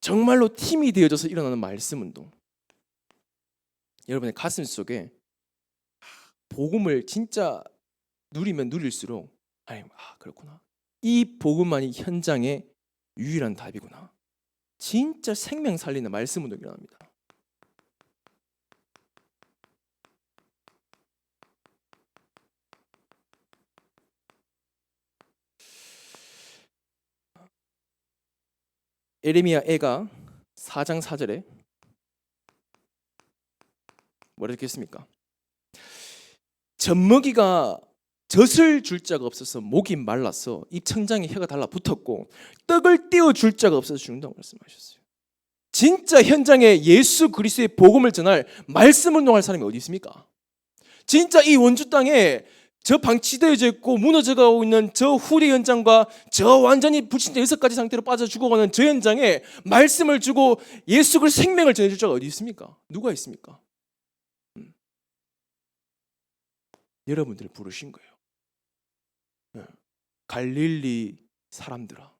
정말로 팀이 되어져서 일어나는 말씀 운동, 여러분의 가슴 속에 복음을 진짜 누리면 누릴수록 그렇구나, 이 복음만이 현장의 유일한 답이구나, 진짜 생명 살리는 말씀 운동이 일어납니다. 에레미야 애가 4장 4절에 뭐라 적혔습니까? 젖먹이가 젖을 줄 자가 없어서 목이 말라서 입천장에 혀가 달라붙었고 떡을 떼어 줄 자가 없어서 죽는다고 말씀하셨어요. 진짜 현장에 예수 그리스도의 복음을 전할 말씀 운동할 사람이 어디 있습니까? 진짜 이 원주 땅에 저 방치되어져 있고 무너져가고 있는 저 후리 현장과 저 완전히 불신자 6가지 상태로 빠져 죽어가는 저 현장에 말씀을 주고 예수 그리스도 생명을 전해줄 자가 어디 있습니까? 누가 있습니까? 여러분들을 부르신 거예요. 갈릴리 사람들아,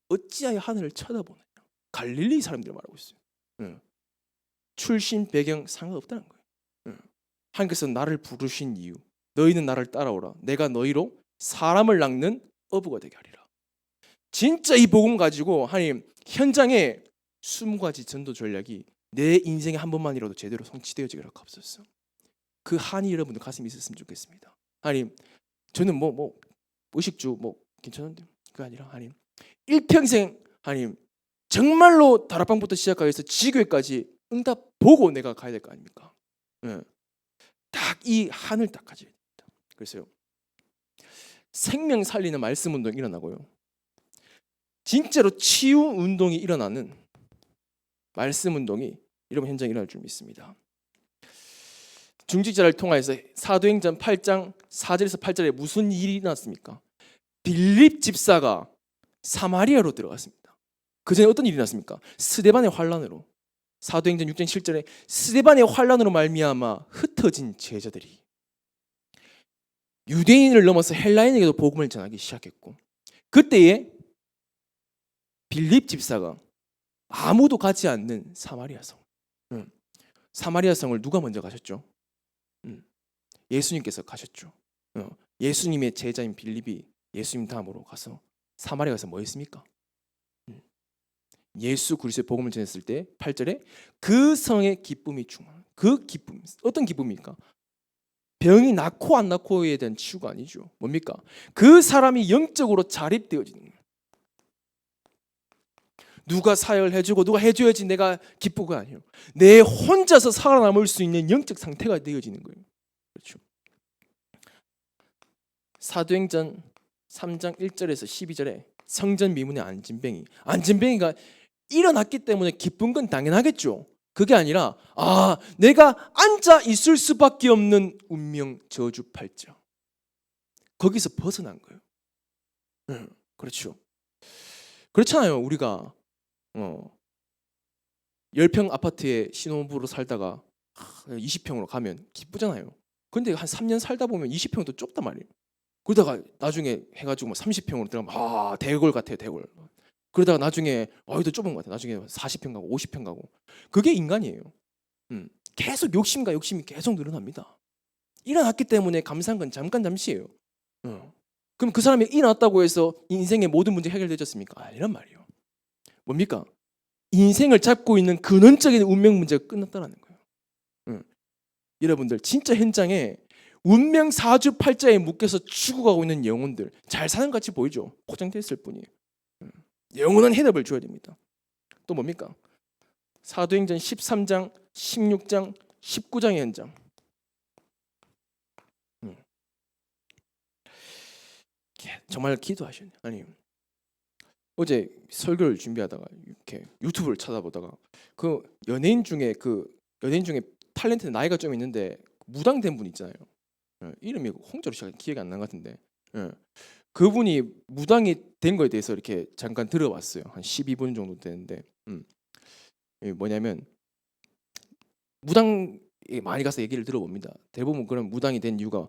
어찌하여 하늘을 쳐다보느냐. 갈릴리 사람들 말하고 있어요. 출신 배경 상관없다는 거예요. 하나님께서 나를 부르신 이유, 너희는 나를 따라오라. 내가 너희로 사람을 낚는 어부가 되게 하리라. 진짜 이 복음 가지고 하나님 현장에 20가지 전도 전략이 내 인생에 한 번만이라도 제대로 성취되어지기를 하옵소서. 그 한이 여러분들 가슴에 있었으면 좋겠습니다. 아니 저는 뭐 의식주 뭐 괜찮은데 그게 아니라 아니 일평생 아니 정말로 다락방부터 시작해서 지교회까지 응답 보고 내가 가야 될 거 아닙니까? 예. 딱 이 한을 딱 가져야 됩니다. 그래서요 생명 살리는 말씀 운동 일어나고요. 진짜로 치유 운동이 일어나는 말씀 운동이 여러분 현장에 일어날 줄 믿습니다. 중직자를 통하여서 사도행전 8장 4절에서 8절에 무슨 일이 일어났습니까? 빌립 집사가 사마리아로 들어갔습니다. 그 전에 어떤 일이 일어났습니까? 스데반의 환란으로. 사도행전 6장 7절에 스데반의 환란으로 말미암아 흩어진 제자들이 유대인을 넘어서 헬라인에게도 복음을 전하기 시작했고, 그때에 빌립 집사가 아무도 가지 않는 사마리아 성, 사마리아 성을 누가 먼저 가셨죠? 예수님께서 가셨죠. 예수님의 제자인 빌립이 예수님 다음으로 가서 사마리아 가서 뭐 했습니까? 예수 그리스도의 복음을 전했을 때 8절에 그 성의 기쁨이 충만. 그 기쁨, 어떤 기쁨입니까? 병이 낫고 안 낫고에 대한 치유가 아니죠. 뭡니까? 그 사람이 영적으로 자립되어지는 거예요. 누가 사역을 해주고 누가 해줘야지 내가 기쁘가 아니에요. 내 혼자서 살아남을 수 있는 영적 상태가 되어지는 거예요. 그렇죠. 사도행전 3장 1절에서 12절에 성전 미문의 안진뱅이가 일어났기 때문에 기쁜 건 당연하겠죠. 그게 아니라 내가 앉아 있을 수밖에 없는 운명 저주팔자, 거기서 벗어난 거예요. 그렇죠. 그렇잖아요. 우리가 10평 아파트에 신혼부부로 살다가 20평으로 가면 기쁘잖아요. 근데 한 3년 살다 보면 20평도 좁단 말이에요. 그러다가 나중에 해가지고 30평으로 들어가면 대골 같아요. 대골. 그러다가 나중에 이거 좁은 것 같아. 나중에 40평 가고 50평 가고. 그게 인간이에요. 계속 욕심이 계속 늘어납니다. 일어났기 때문에 감사한 건 잠시예요. 그럼 그 사람이 일어났다고 해서 인생의 모든 문제 해결되졌습니까? 아니란 말이에요. 뭡니까? 인생을 잡고 있는 근원적인 운명 문제가 끝났다는 거예요. 여러분들 진짜 현장에 운명 사주팔자에 묶여서 죽어가고 있는 영혼들, 잘 사는 것 같이 보이죠? 포장되어 있을 뿐이에요. 영원한 해답을 줘야 됩니다. 또 뭡니까? 사도행전 13장, 16장, 19장의 현장. 정말 기도하셔야 돼요. 아니, 어제 설교를 준비하다가 이렇게 유튜브를 찾아보다가 그 연예인 중에 탤런트 나이가 좀 있는데 무당된 분 있잖아요. 이름이 홍자로 시작 기억이 안 난 것 같은데, 그분이 무당이 된 거에 대해서 이렇게 잠깐 들어봤어요. 한 12분 정도 되는데, 뭐냐면 무당 많이 가서 얘기를 들어봅니다. 대부분 그런 무당이 된 이유가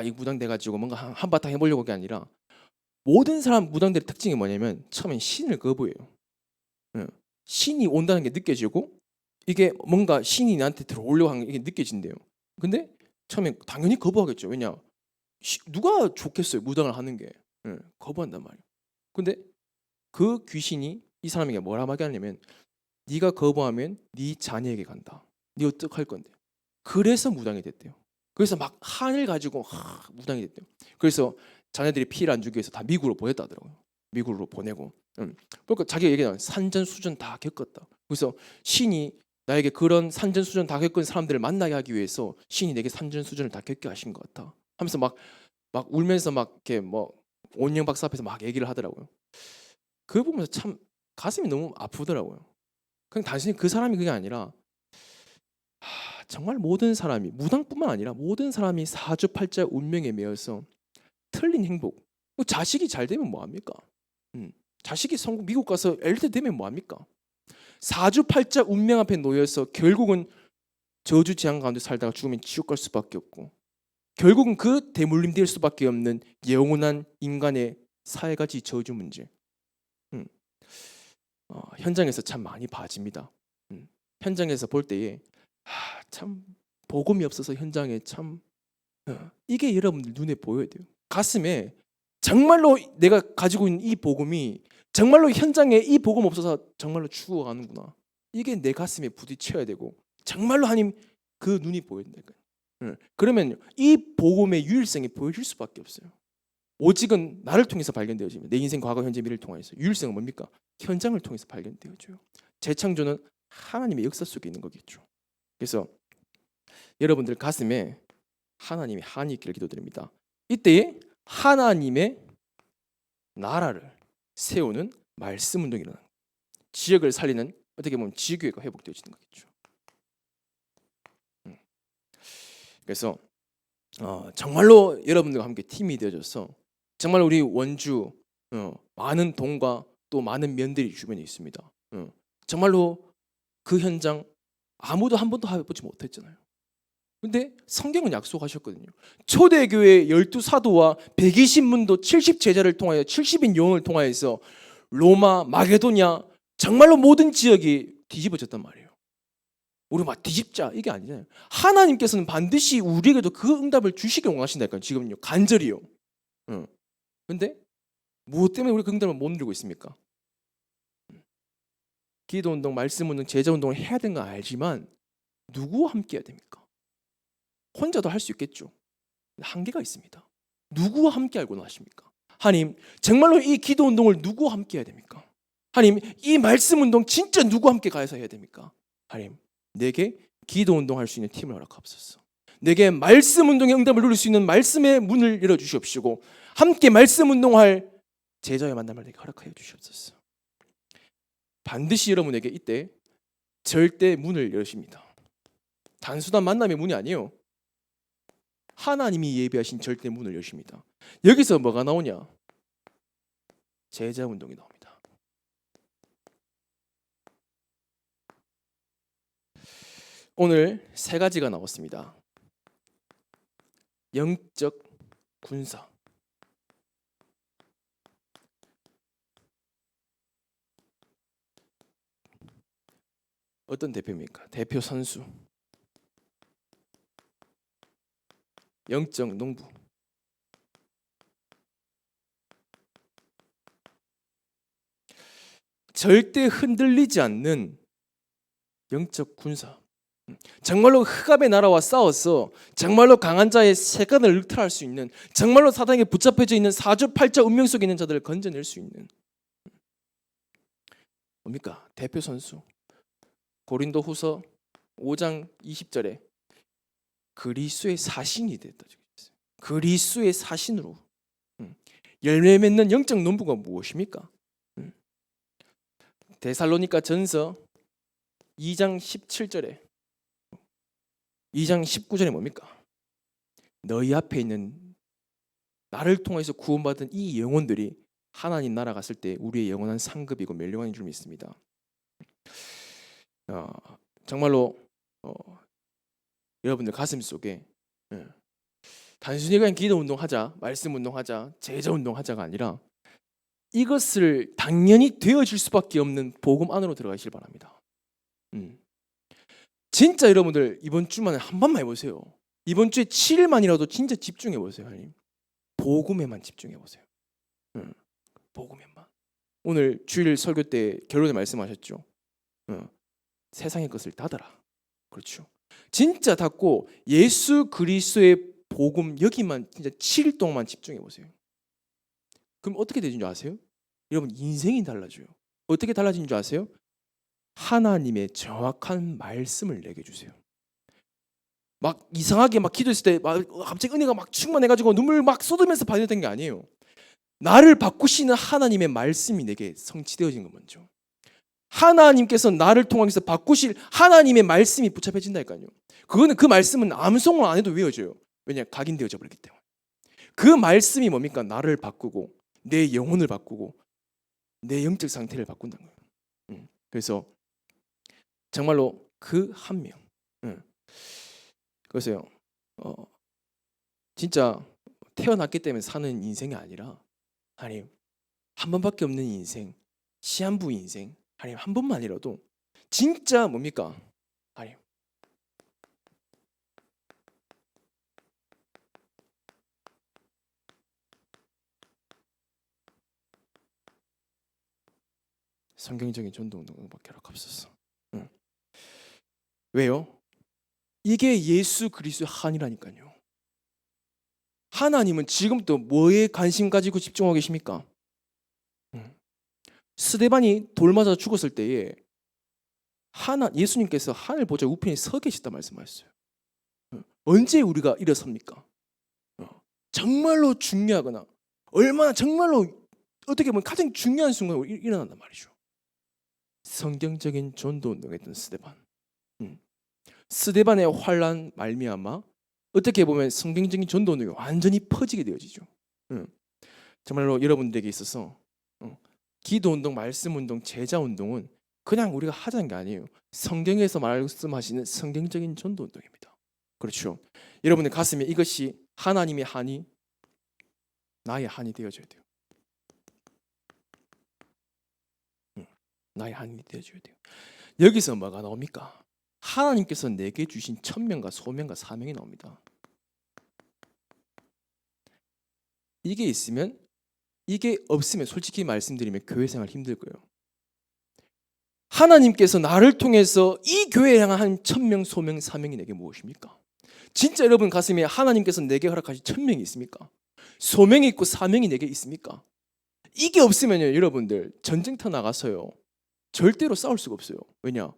이 무당 돼가지고 뭔가 한바탕 해보려고 게 아니라, 모든 사람 무당들의 특징이 뭐냐면 처음엔 신을 거부해요. 신이 온다는 게 느껴지고 이게 뭔가 신이 나한테 들어오려고 하는 게 느껴진대요. 근데 처음엔 당연히 거부하겠죠. 왜냐? 누가 좋겠어요, 무당을 하는 게. 거부한단 말이에요. 근데 그 귀신이 이 사람에게 뭐라 하게 하냐면, 네가 거부하면 네 자녀에게 간다. 네 어떡할 건데? 그래서 무당이 됐대요. 그래서 막 한을 가지고 무당이 됐대요. 그래서 자녀들이 피해를 안 주기 위해서 다 미국으로 보냈다 하더라고요. 미국으로 보내고. 그러니까 자기가 얘기하는 산전수전 다 겪었다. 그래서 신이 나에게 그런 산전수전 다 겪은 사람들을 만나게 하기 위해서 신이 내게 산전수전을 다 겪게 하신 것 같아 하면서 막 울면서 막 이렇게 온영 박사 앞에서 막 얘기를 하더라고요. 그거 보면서 참 가슴이 너무 아프더라고요. 그냥 단순히 그 사람이 그게 아니라 정말 모든 사람이, 무당뿐만 아니라 모든 사람이 사주팔자 운명에 매여서 틀린 행복. 자식이 잘 되면 뭐합니까? 자식이 미국 가서 엘리트 되면 뭐합니까? 사주팔자 운명 앞에 놓여서 결국은 저주지향 가운데 살다가 죽으면 지옥 갈 수밖에 없고, 결국은 그 대물림 될 수밖에 없는 영원한 인간의 4가지 저주 문제. 현장에서 참 많이 봐집니다. 현장에서 볼 때에 참 복음이 없어서 현장에 참 이게 여러분들 눈에 보여야 돼요. 가슴에 정말로 내가 가지고 있는 이 복음이 정말로 현장에 이 복음 없어서 정말로 죽어가는구나. 이게 내 가슴에 부딪혀야 되고 정말로 하나님 그 눈이 보여야 된다. 그러면 이 복음의 유일성이 보여질 수밖에 없어요. 오직은 나를 통해서 발견되어집니다. 내 인생 과거 현재 미래를 통해서. 유일성은 뭡니까? 현장을 통해서 발견되어져요. 재창조는 하나님의 역사 속에 있는 거겠죠. 그래서 여러분들 가슴에 하나님의 한이 있기를 기도드립니다. 이때에 하나님의 나라를 세우는 말씀 운동이 일어나는 거예요. 지역을 살리는, 어떻게 보면 지교회가 회복되어지는 거겠죠. 그래서 정말로 여러분들과 함께 팀이 되어져서 정말 우리 원주 많은 동과 또 많은 면들이 주변에 있습니다. 정말로 그 현장 아무도 한 번도 해보지 못했잖아요. 근데 성경은 약속하셨거든요. 초대교회 12사도와 120문도 70제자를 통하여 70인 영혼을 통하여서 로마, 마게도냐 정말로 모든 지역이 뒤집어졌단 말이에요. 우리 막 뒤집자 이게 아니잖아요. 하나님께서는 반드시 우리에게도 그 응답을 주시길 원하신다니까요. 지금요 간절히요. 근데 무엇 때문에 우리 그 응답을 못 누리고 있습니까? 기도운동, 말씀운동, 제자운동을 해야 되는 건 알지만 누구와 함께 해야 됩니까? 혼자도 할 수 있겠죠. 한계가 있습니다. 누구와 함께 하고 하십니까? 하나님, 정말로 이 기도운동을 누구와 함께 해야 됩니까? 하나님, 이 말씀운동 진짜 누구와 함께 가서 해야 됩니까? 하나님, 내게 기도운동 할 수 있는 팀을 허락하옵소서. 내게 말씀운동의 응답을 누릴 수 있는 말씀의 문을 열어주시옵시고 함께 말씀운동할 제자의 만남을 내게 허락하여 주시옵소서. 반드시 여러분에게 이때 절대 문을 여십니다. 단순한 만남의 문이 아니에요. 하나님이 예비하신 절대 문을 여십니다. 여기서 뭐가 나오냐? 제자 운동이 나옵니다. 오늘 세 가지가 나왔습니다. 영적 군사, 어떤 대표입니까? 대표 선수, 영적 농부. 절대 흔들리지 않는 영적 군사. 정말로 흑암의 나라와 싸워서 정말로 강한 자의 세간을 늑탈할 수 있는, 정말로 사단에게 붙잡혀져 있는 사주팔자 운명 속에 있는 자들을 건져낼 수 있는 뭡니까? 대표 선수. 고린도후서 5장 20절에 그리스도의 사신이 됐다. 그리스도의 사신으로 열매 맺는 영적 농부가 무엇입니까? 데살로니가 전서 2장 17절에 2장 19절에 뭡니까? 너희 앞에 있는 나를 통해서 구원받은 이 영혼들이 하나님 나라 갔을 때 우리의 영원한 상급이고 멸류관인 줄 믿습니다. 정말로 여러분들 가슴 속에 단순히 그냥 기도 운동하자, 말씀 운동하자, 제자 운동하자가 아니라 이것을 당연히 되어질 수밖에 없는 복음 안으로 들어가시길 바랍니다. 진짜 여러분들 이번 주만에 한 번만 해보세요. 이번 주에 7일만이라도 진짜 집중해보세요. 하나님, 복음에만 집중해보세요. 복음에만. 오늘 주일 설교 때 결론에 말씀하셨죠. 세상의 것을 닫아라. 그렇죠. 진짜 닫고 예수 그리스도의 복음 여기만 진짜 7일 동안만 집중해 보세요. 그럼 어떻게 되는 줄 아세요? 여러분 인생이 달라져요. 어떻게 달라지는 줄 아세요? 하나님의 정확한 말씀을 내게 주세요. 막 이상하게 막 기도했을 때 막 갑자기 은혜가 막 충만해가지고 눈물 막 쏟으면서 받았던 게 아니에요. 나를 바꾸시는 하나님의 말씀이 내게 성취되어진 건 먼저. 하나님께서 나를 통해서 바꾸실 하나님의 말씀이 붙잡혀진다니까요. 그거는 그 말씀은 암송을 안 해도 외워져요. 왜냐? 각인되어져 버렸기 때문에. 그 말씀이 뭡니까? 나를 바꾸고 내 영혼을 바꾸고 내 영적 상태를 바꾼다는 거예요. 그래서 정말로 그 한 명. 그래서요. 진짜 태어났기 때문에 사는 인생이 아니라 하나님 한 번밖에 없는 인생, 시한부 인생, 하나님 한 번만이라도 진짜 뭡니까? 하나님 성경적인 전도 운동밖에 허락없었어. 왜요? 이게 예수 그리스도의 한이라니까요. 하나님은 지금도 뭐에 관심 가지고 집중하고 계십니까? 스데반이 돌 맞아 죽었을 때에 예수님께서 하늘 보좌 우편에 서 계시다 말씀하셨어요. 언제 우리가 일어섭니까? 정말로 중요하거나 얼마나 정말로 어떻게 보면 가장 중요한 순간에 일어난단 말이죠. 성경적인 전도 운동에 했던 스데반. 스데반의 환란 말미암아 어떻게 보면 성경적인 전도 운동이 완전히 퍼지게 되어지죠. 정말로 여러분들에게 있어서 기도 운동, 말씀 운동, 제자 운동은 그냥 우리가 하자는 게 아니에요. 성경에서 말씀하시는 성경적인 전도 운동입니다. 그렇죠. 여러분의 가슴에 이것이 하나님의 한이 나의 한이 되어져야 돼요. 나의 한이 되어줘야 돼요. 여기서 뭐가 나옵니까? 하나님께서 내게 주신 천명과 소명과 사명이 나옵니다. 이게 있으면, 이게 없으면 솔직히 말씀드리면 교회 생활 힘들 거예요. 하나님께서 나를 통해서 이 교회에 향한 천명, 소명, 사명이 내게 무엇입니까? 진짜 여러분 가슴에 하나님께서 내게 허락하신 천명이 있습니까? 소명이 있고 사명이 내게 있습니까? 이게 없으면요, 여러분들 전쟁터 나가서요 절대로 싸울 수가 없어요. 왜냐?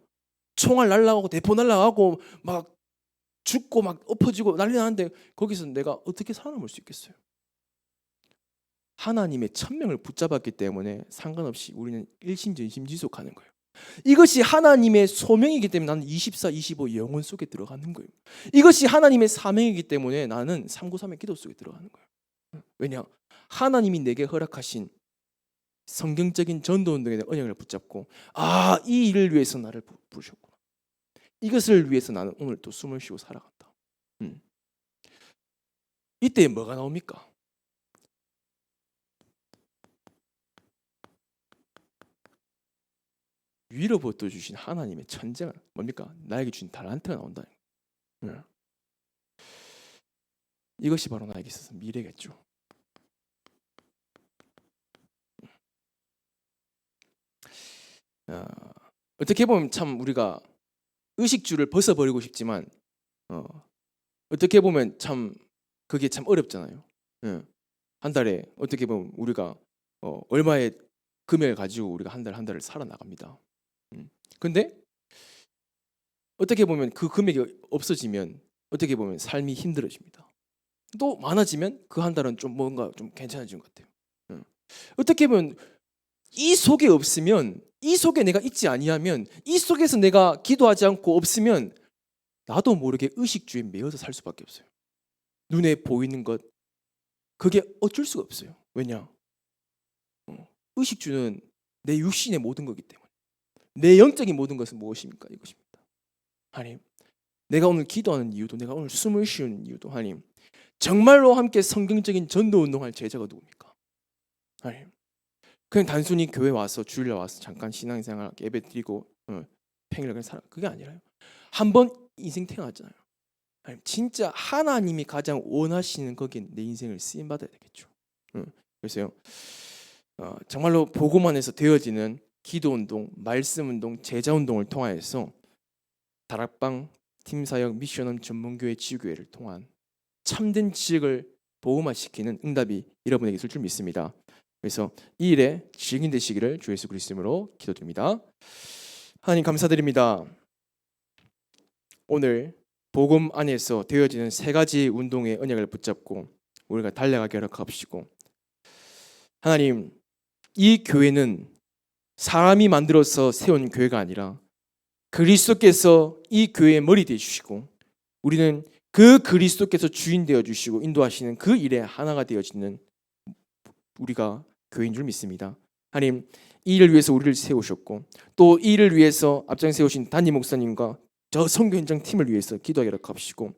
총알 날라가고 대포 날라가고 막 죽고 막 엎어지고 난리 나는데 거기서 내가 어떻게 살아남을 수 있겠어요? 하나님의 천명을 붙잡았기 때문에 상관없이 우리는 일심전심지속하는 거예요. 이것이 하나님의 소명이기 때문에 나는 24, 25 영혼 속에 들어가는 거예요. 이것이 하나님의 사명이기 때문에 나는 393의 기도 속에 들어가는 거예요. 왜냐? 하나님이 내게 허락하신 성경적인 전도운동에 대한 언약을 붙잡고 이 일을 위해서 나를 부르셨구나. 이것을 위해서 나는 오늘 또 숨을 쉬고 살아간다. 이때 뭐가 나옵니까? 위로부터 주신 하나님의 천재가 뭡니까? 나에게 주신 달란트가 나온다. 이것이 바로 나에게 있어서 미래겠죠. 어떻게 보면 참 우리가 의식주를 벗어버리고 싶지만 어떻게 보면 참 그게 참 어렵잖아요. 한 달에 어떻게 보면 우리가 얼마의 금액을 가지고 우리가 한 달을 살아나갑니다. 근데 어떻게 보면 그 금액이 없어지면 어떻게 보면 삶이 힘들어집니다. 또 많아지면 그 한 달은 좀 뭔가 좀 괜찮아진 것 같아요. 어떻게 보면 이 속에 없으면, 이 속에 내가 있지 아니하면, 이 속에서 내가 기도하지 않고 없으면 나도 모르게 의식주에 매여서 살 수밖에 없어요. 눈에 보이는 것 그게 어쩔 수가 없어요. 왜냐? 의식주는 내 육신의 모든 거기 때문에. 내 영적인 모든 것은 무엇입니까? 이것입니다. 하나님, 내가 오늘 기도하는 이유도, 내가 오늘 숨을 쉬는 이유도, 하나님, 정말로 함께 성경적인 전도 운동할 제자가 누굽니까? 하나님, 그냥 단순히 교회 와서 주일날 와서 잠깐 신앙생활 예배 드리고 평일날 그냥 살아, 그게 아니라요. 한번 인생 태어났잖아요. 하나님, 진짜 하나님이 가장 원하시는 거기에 내 인생을 쓰임 받아야 되겠죠. 그래서요, 정말로 복음 안에서 되어지는 기도운동, 말씀운동, 제자운동을 통하여서 다락방, 팀사역, 미션원, 전문교회, 지구교회를 통한 참된 지식을 복음화시키는 응답이 여러분에게 있을 줄 믿습니다. 그래서 이 일에 증인 되시기를 주 예수 그리스도 이름으로 기도드립니다. 하나님 감사드립니다. 오늘 복음 안에서 되어지는 세 가지 운동의 언약을 붙잡고 우리가 달려가게 허락하옵시고, 하나님, 이 교회는 사람이 만들어서 세운 교회가 아니라 그리스도께서 이 교회의 머리 되어 주시고 우리는 그 그리스도께서 주인 되어 주시고 인도하시는 그 일에 하나가 되어지는 우리가 교회인 줄 믿습니다. 하나님, 이 일을 위해서 우리를 세우셨고 또 이 일을 위해서 앞장 세우신 담임 목사님과 저 선교 현장 팀을 위해서 기도하게 허락하시고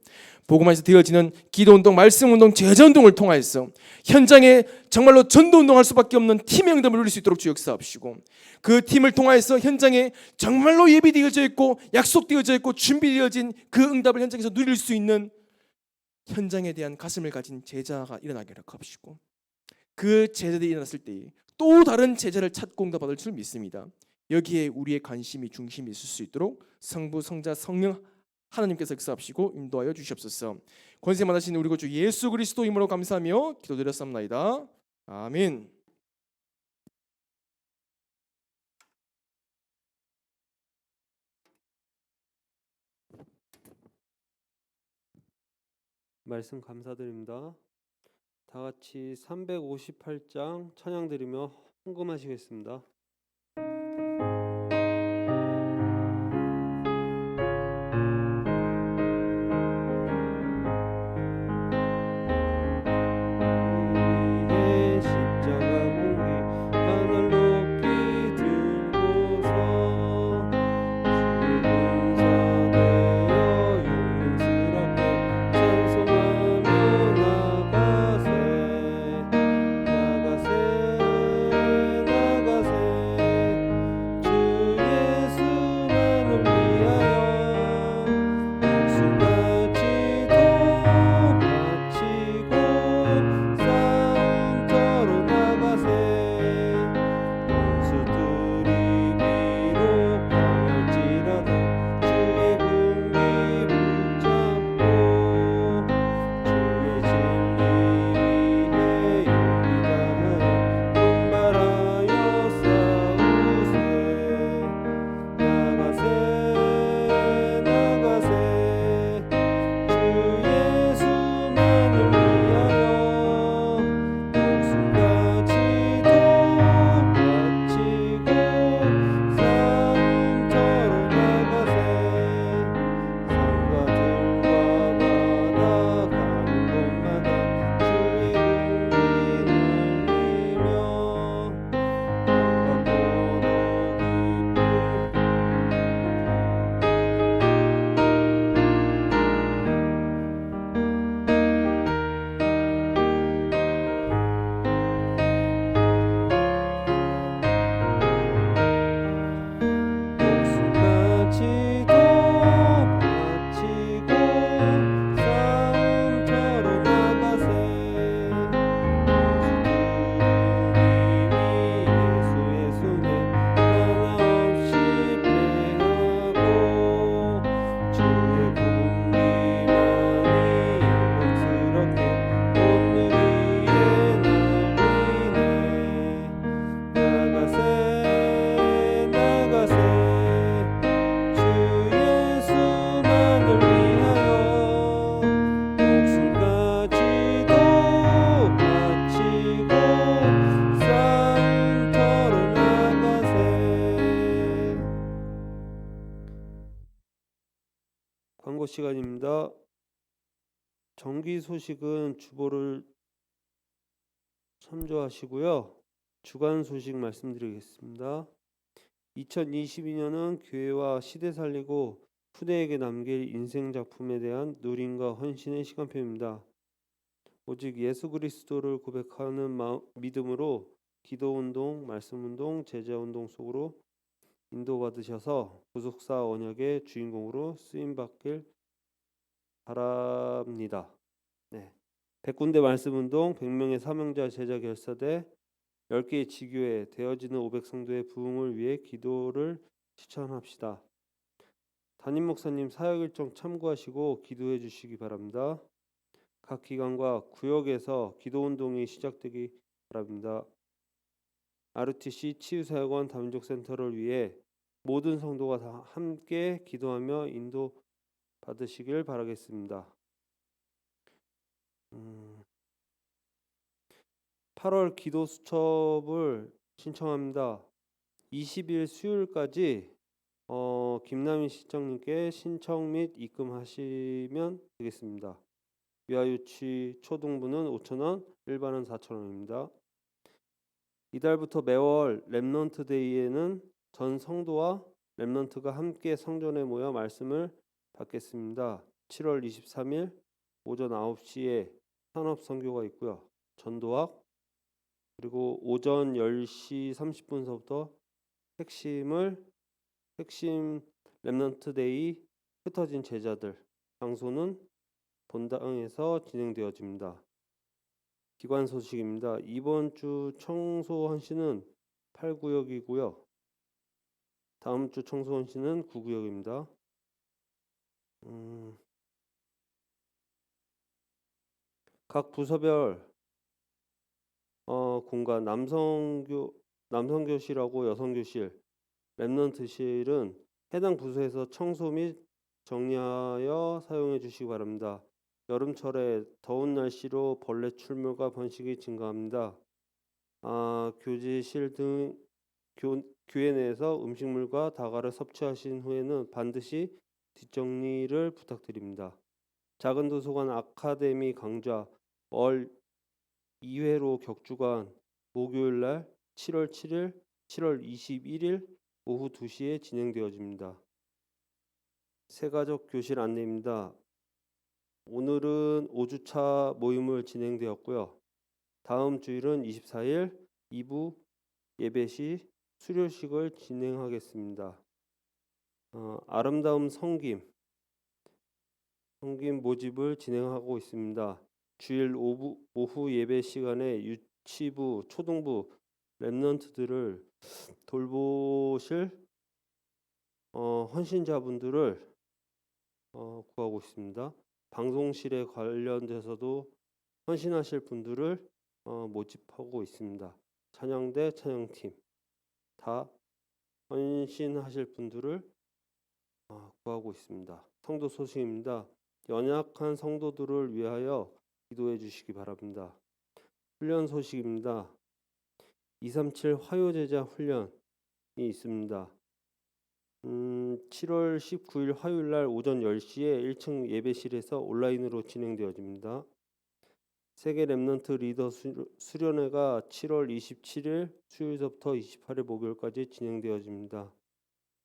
복음에서 되어지는 기도운동, 말씀운동, 제자운동을 통하여서 현장에 정말로 전도운동할 수밖에 없는 팀의 응답을 누릴 수 있도록 주 역사하시고 그 팀을 통하여서 현장에 정말로 예비되어져 있고 약속되어져 있고 준비되어진 그 응답을 현장에서 누릴 수 있는 현장에 대한 가슴을 가진 제자가 일어나게 허락하시고 그 제자들이 일어났을 때 또 다른 제자를 찾고 응답받을 줄 믿습니다. 여기에 우리의 관심이 중심이 있을 수 있도록 성부, 성자, 성령 하나님께서 역사하시고 인도하여 주시옵소서. 권세 많으신 우리 구주 예수 그리스도 이름으로 감사하며 기도드렸사옵나이다. 아멘. 말씀 감사드립니다. 다 같이 358장 찬양 드리며 헌금하시겠습니다. 위에 십자가 공기 하늘 높이 들고서 주의 군사되어 용맹스럽게 찬송하며 나가세 나가세 나가세 주 예수만을 위하여 목숨까지도 바치고 싸움터로 나가세 원수들이 비록 강할지라도 주의 군기 붙잡고 주의 진리 위해 용기 다하여 분발하여 싸우세 나가세 나가세 주 예수만을 위하여 목숨까지도 바치고 싸움터로 나가세 산과 들과 바다 가는 곳마다 주의 군기 누리며 강과 포도 목숨까지도 바치고 싸움터로 나가세 원수들은 이미 예수의 손에 하나 없이 패하고 주의 군기만이 영광스럽게 오늘 위에 날리네 나가세 나가세 주 예수만을 위하여 목숨까지도 바치고 싸움터로 나가세. 광고 시간입니다. 정기 소식은 주보를 참조하시고요. 주간 소식 말씀드리겠습니다. 2022년은 교회와 시대 살리고 후대에게 남길 인생 작품에 대한 누림과 헌신의 시간표입니다. 오직 예수 그리스도를 고백하는 믿음으로 기도운동, 말씀운동, 제자운동 속으로 인도받으셔서 구속사 언약의 주인공으로 쓰임받길 바랍니다. 100군데 말씀운동, 100명의 사명자 제자 결사대, 10개의 지교회, 되어지는 500성도의 부흥을 위해 기도를 실천합시다. 담임 목사님 사역 일정 참고하시고 기도해 주시기 바랍니다. 각 기관과 구역에서 기도운동이 시작되기 바랍니다. RTC 치유사역원 다민족센터를 위해 모든 성도가 다 함께 기도하며 인도 받으시길 바라겠습니다. 8월 기도 수첩을 신청합니다. 20일 수요일까지 김남희 시청님께 신청 및 입금하시면 되겠습니다. 유아유치 초등부는 5,000원, 일반은 4,000원입니다. 이달부터 매월 렘넌트 데이에는 전 성도와 렘넌트가 함께 성전에 모여 말씀을 받겠습니다. 7월 23일 오전 9시에 산업 선교가 있고요. 전도학, 그리고 오전 10시 30분서부터 핵심 렘넌트 데이 흩어진 제자들, 장소는 본당에서 진행되어집니다. 기관 소식입니다. 이번 주 청소 헌신은 8구역이고요. 다음 주 청소 헌신은 9구역입니다. 각 부서별 공간 남성교실하고 여성교실, 랩넌트실은 해당 부서에서 청소 및 정리하여 사용해 주시기 바랍니다. 여름철에 더운 날씨로 벌레 출몰과 번식이 증가합니다. 교지실 등 교회 내에서 음식물과 다가를 섭취하신 후에는 반드시 뒷정리를 부탁드립니다. 작은 도서관 아카데미 강좌 월 2회로 격주간 목요일날 7월 7일, 7월 21일 오후 2시에 진행되어집니다. 새가족 교실 안내입니다. 오늘은 5주차 모임을 진행되었고요. 다음 주일은 24일 2부 예배 시 수료식을 진행하겠습니다. 아름다움 성김 모집을 진행하고 있습니다. 주일 오후 예배 시간에 유치부, 초등부 랩넌트들을 돌보실 헌신자분들을 구하고 있습니다. 방송실에 관련돼서도 헌신하실 분들을 모집하고 있습니다. 찬양대 찬양팀 다 헌신하실 분들을 구하고 있습니다. 성도 소식입니다. 연약한 성도들을 위하여 기도해 주시기 바랍니다. 훈련 소식입니다. 237 화요제자 훈련이 있습니다. 7월 19일 화요일날 오전 10시에 1층 예배실에서 온라인으로 진행되어집니다. 세계 랩넌트 리더 수련회가 7월 27일 수요일서부터 28일 목요일까지 진행되어집니다.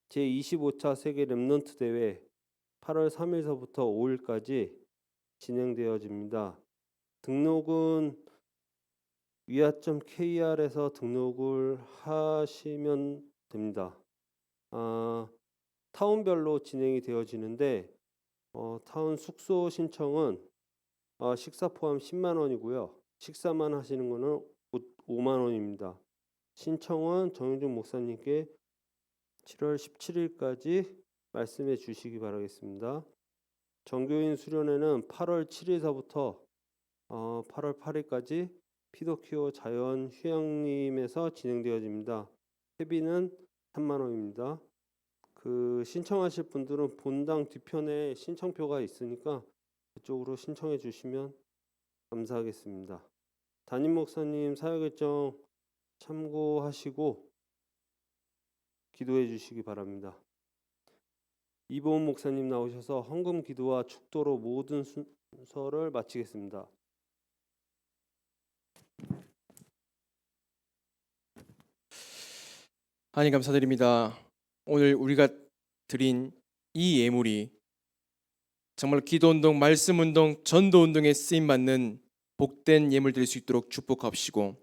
제25차 세계 랩넌트 대회 8월 3일서부터 5일까지 진행되어집니다. 등록은 위아.kr에서 등록을 하시면 됩니다. 타운별로 진행이 되어지는데 타운 숙소 신청은 식사 포함 10만 원이고요. 식사만 하시는 거는 5만 원입니다. 신청은 정영준 목사님께 7월 17일까지 말씀해 주시기 바라겠습니다. 정교인 수련회는 8월 7일서부터 8월 8일까지 피도키오 자연 휴양림에서 진행되어집니다. 회비는 3만 원입니다. 신청하실 분들은 본당 뒤편에 신청표가 있으니까 그쪽으로 신청해 주시면 감사하겠습니다. 담임 목사님 사역 일정 참고하시고 기도해 주시기 바랍니다. 이보은 목사님 나오셔서 헌금 기도와 축도로 모든 순서를 마치겠습니다. 하나님 감사드립니다. 오늘 우리가 드린 이 예물이 정말 기도운동, 말씀운동, 전도운동에 쓰임받는 복된 예물 될 수 있도록 축복하옵시고,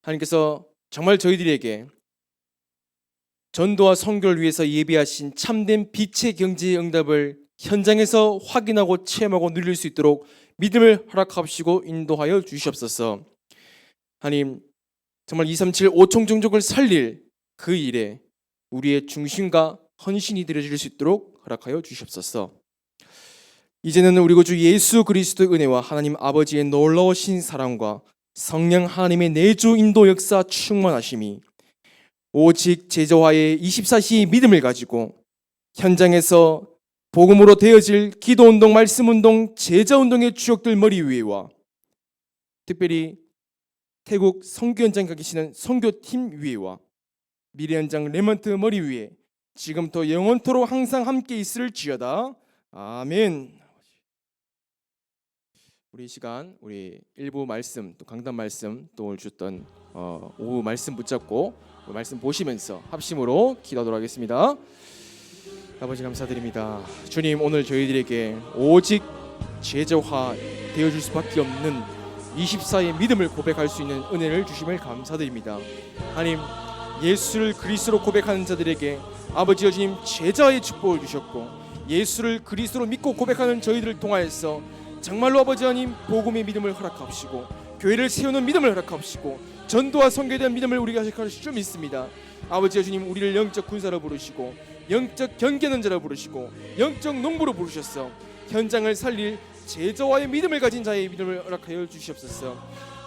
하나님께서 정말 저희들에게 전도와 선교를 위해서 예비하신 참된 빛의 경제의 응답을 현장에서 확인하고 체험하고 누릴 수 있도록 믿음을 허락하옵시고 인도하여 주시옵소서. 하나님, 정말 237 5총 종족을 살릴 그 일에 우리의 중심과 헌신이 되어질 수 있도록 허락하여 주시옵소서. 이제는 우리 구주 예수 그리스도의 은혜와 하나님 아버지의 놀라우신 사랑과 성령 하나님의 내주 인도 역사 충만하심이 오직 제자화의 24시 믿음을 가지고 현장에서 복음으로 되어질 기도운동, 말씀운동, 제자운동의 주역들 머리 위에와 특별히 태국 선교 현장 가 계시는 선교팀 위에와 미래 현장 레먼트 머리 위에 지금부터 영원토록 항상 함께 있을지어다. 아멘. 우리 시간 우리 일부 말씀 또 강단 말씀 또 오늘 주셨던 오후 말씀 붙잡고 말씀 보시면서 합심으로 기도하도록 하겠습니다. 아버지 감사드립니다. 주님, 오늘 저희들에게 오직 제자화 되어줄 수밖에 없는 24의 믿음을 고백할 수 있는 은혜를 주심을 감사드립니다. 하나님, 예수를 그리스도로 고백하는 자들에게 아버지 여주님 제자의 축복을 주셨고, 예수를 그리스도로 믿고 고백하는 저희들을 통하여서 정말로 아버지 하나님 복음의 믿음을 허락하옵시고 교회를 세우는 믿음을 허락하옵시고 전도와 선교에 대한 믿음을 우리가 허락하실 줄 믿습니다. 아버지 여주님, 우리를 영적 군사로 부르시고 영적 경계는 자로 부르시고 영적 농부로 부르셨어. 현장을 살릴 제자와의 믿음을 가진 자의 믿음을 허락하여 주시옵소서.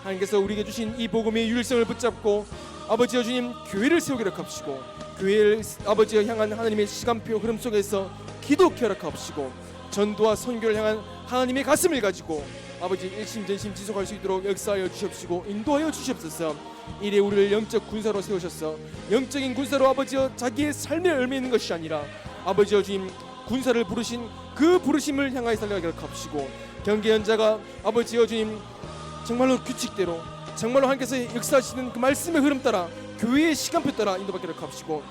하나님께서 우리에게 주신 이 복음의 유일성을 붙잡고 아버지여 주님 교회를 세우게 허락하시고 교회를 아버지여 향한 하나님의 시간표 흐름 속에서 기독케 허락하시고 전도와 선교를 향한 하나님의 가슴을 가지고 아버지 일심전심 지속할 수 있도록 역사하여 주시옵시고 인도하여 주시옵소서. 이래 우리를 영적 군사로 세우셨어. 영적인 군사로 아버지여 자기의 삶에 얽매 있는 것이 아니라 아버지여 주님 군사를 부르신 그 부르심을 향하여 살아가게 하옵시고 경계 연자가 아버지여 주님 정말로 규칙대로 정말로 하나님께서 역사하시는 그 말씀의 흐름 따라 교회의 시간표 따라 인도받게 하옵시고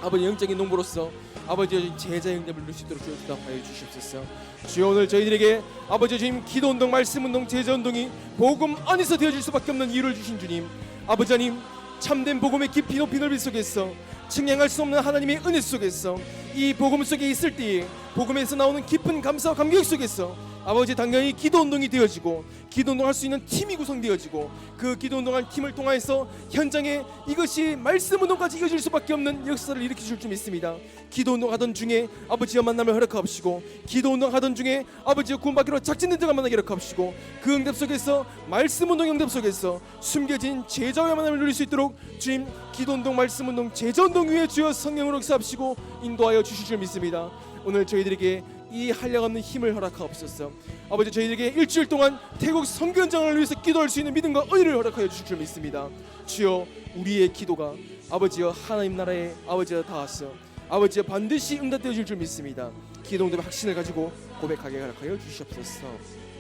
아버지 영적인 농부로서 아버지여 주님 제자 영접을 누릴 수 있도록 주여 기도하여 주시옵소서. 주여 오늘 저희들에게 아버지여 주님 기도운동 말씀운동 제자운동이 복음 안에서 되어질 수밖에 없는 이유를 주신 주님 아버지 하나님 참된 복음의 깊이 높이 넓이 속에서 측량할 수 없는 하나님의 은혜 속에서 이 복음 속에 있을 때에 복음에서 나오는 깊은 감사와 감격 속에서 아버지 당연히 기도운동이 되어지고 기도운동할 수 있는 팀이 구성되어지고 그 기도운동한 팀을 통해서 현장에 이것이 말씀운동까지 이어질 수밖에 없는 역사를 일으켜 줄 줄 믿습니다. 기도운동하던 중에 아버지와 만남을 허락하옵시고 기도운동하던 중에 아버지와 구원받기로 작정된 자가 만나게 허락하옵시고 그 응답 속에서 말씀운동 응답 속에서 숨겨진 제자와 만남을 누릴 수 있도록 주님 기도운동 말씀운동 제자운동 위에 주여 성령으로 역사하시고 인도하여 주실 줄 믿습니다. 오늘 저희들에게 이 한량없는 힘을 허락하옵소서. 아버지 저희들에게 일주일 동안 태국 선교 현장을 위해서 기도할 수 있는 믿음과 의를 허락하여 주실 줄 믿습니다. 주여 우리의 기도가 아버지여 하나님 나라에 아버지여 닿았어 아버지여 반드시 응답되어 줄 믿습니다. 기도응답의 확신을 가지고 고백하게 허락하여 주시옵소서.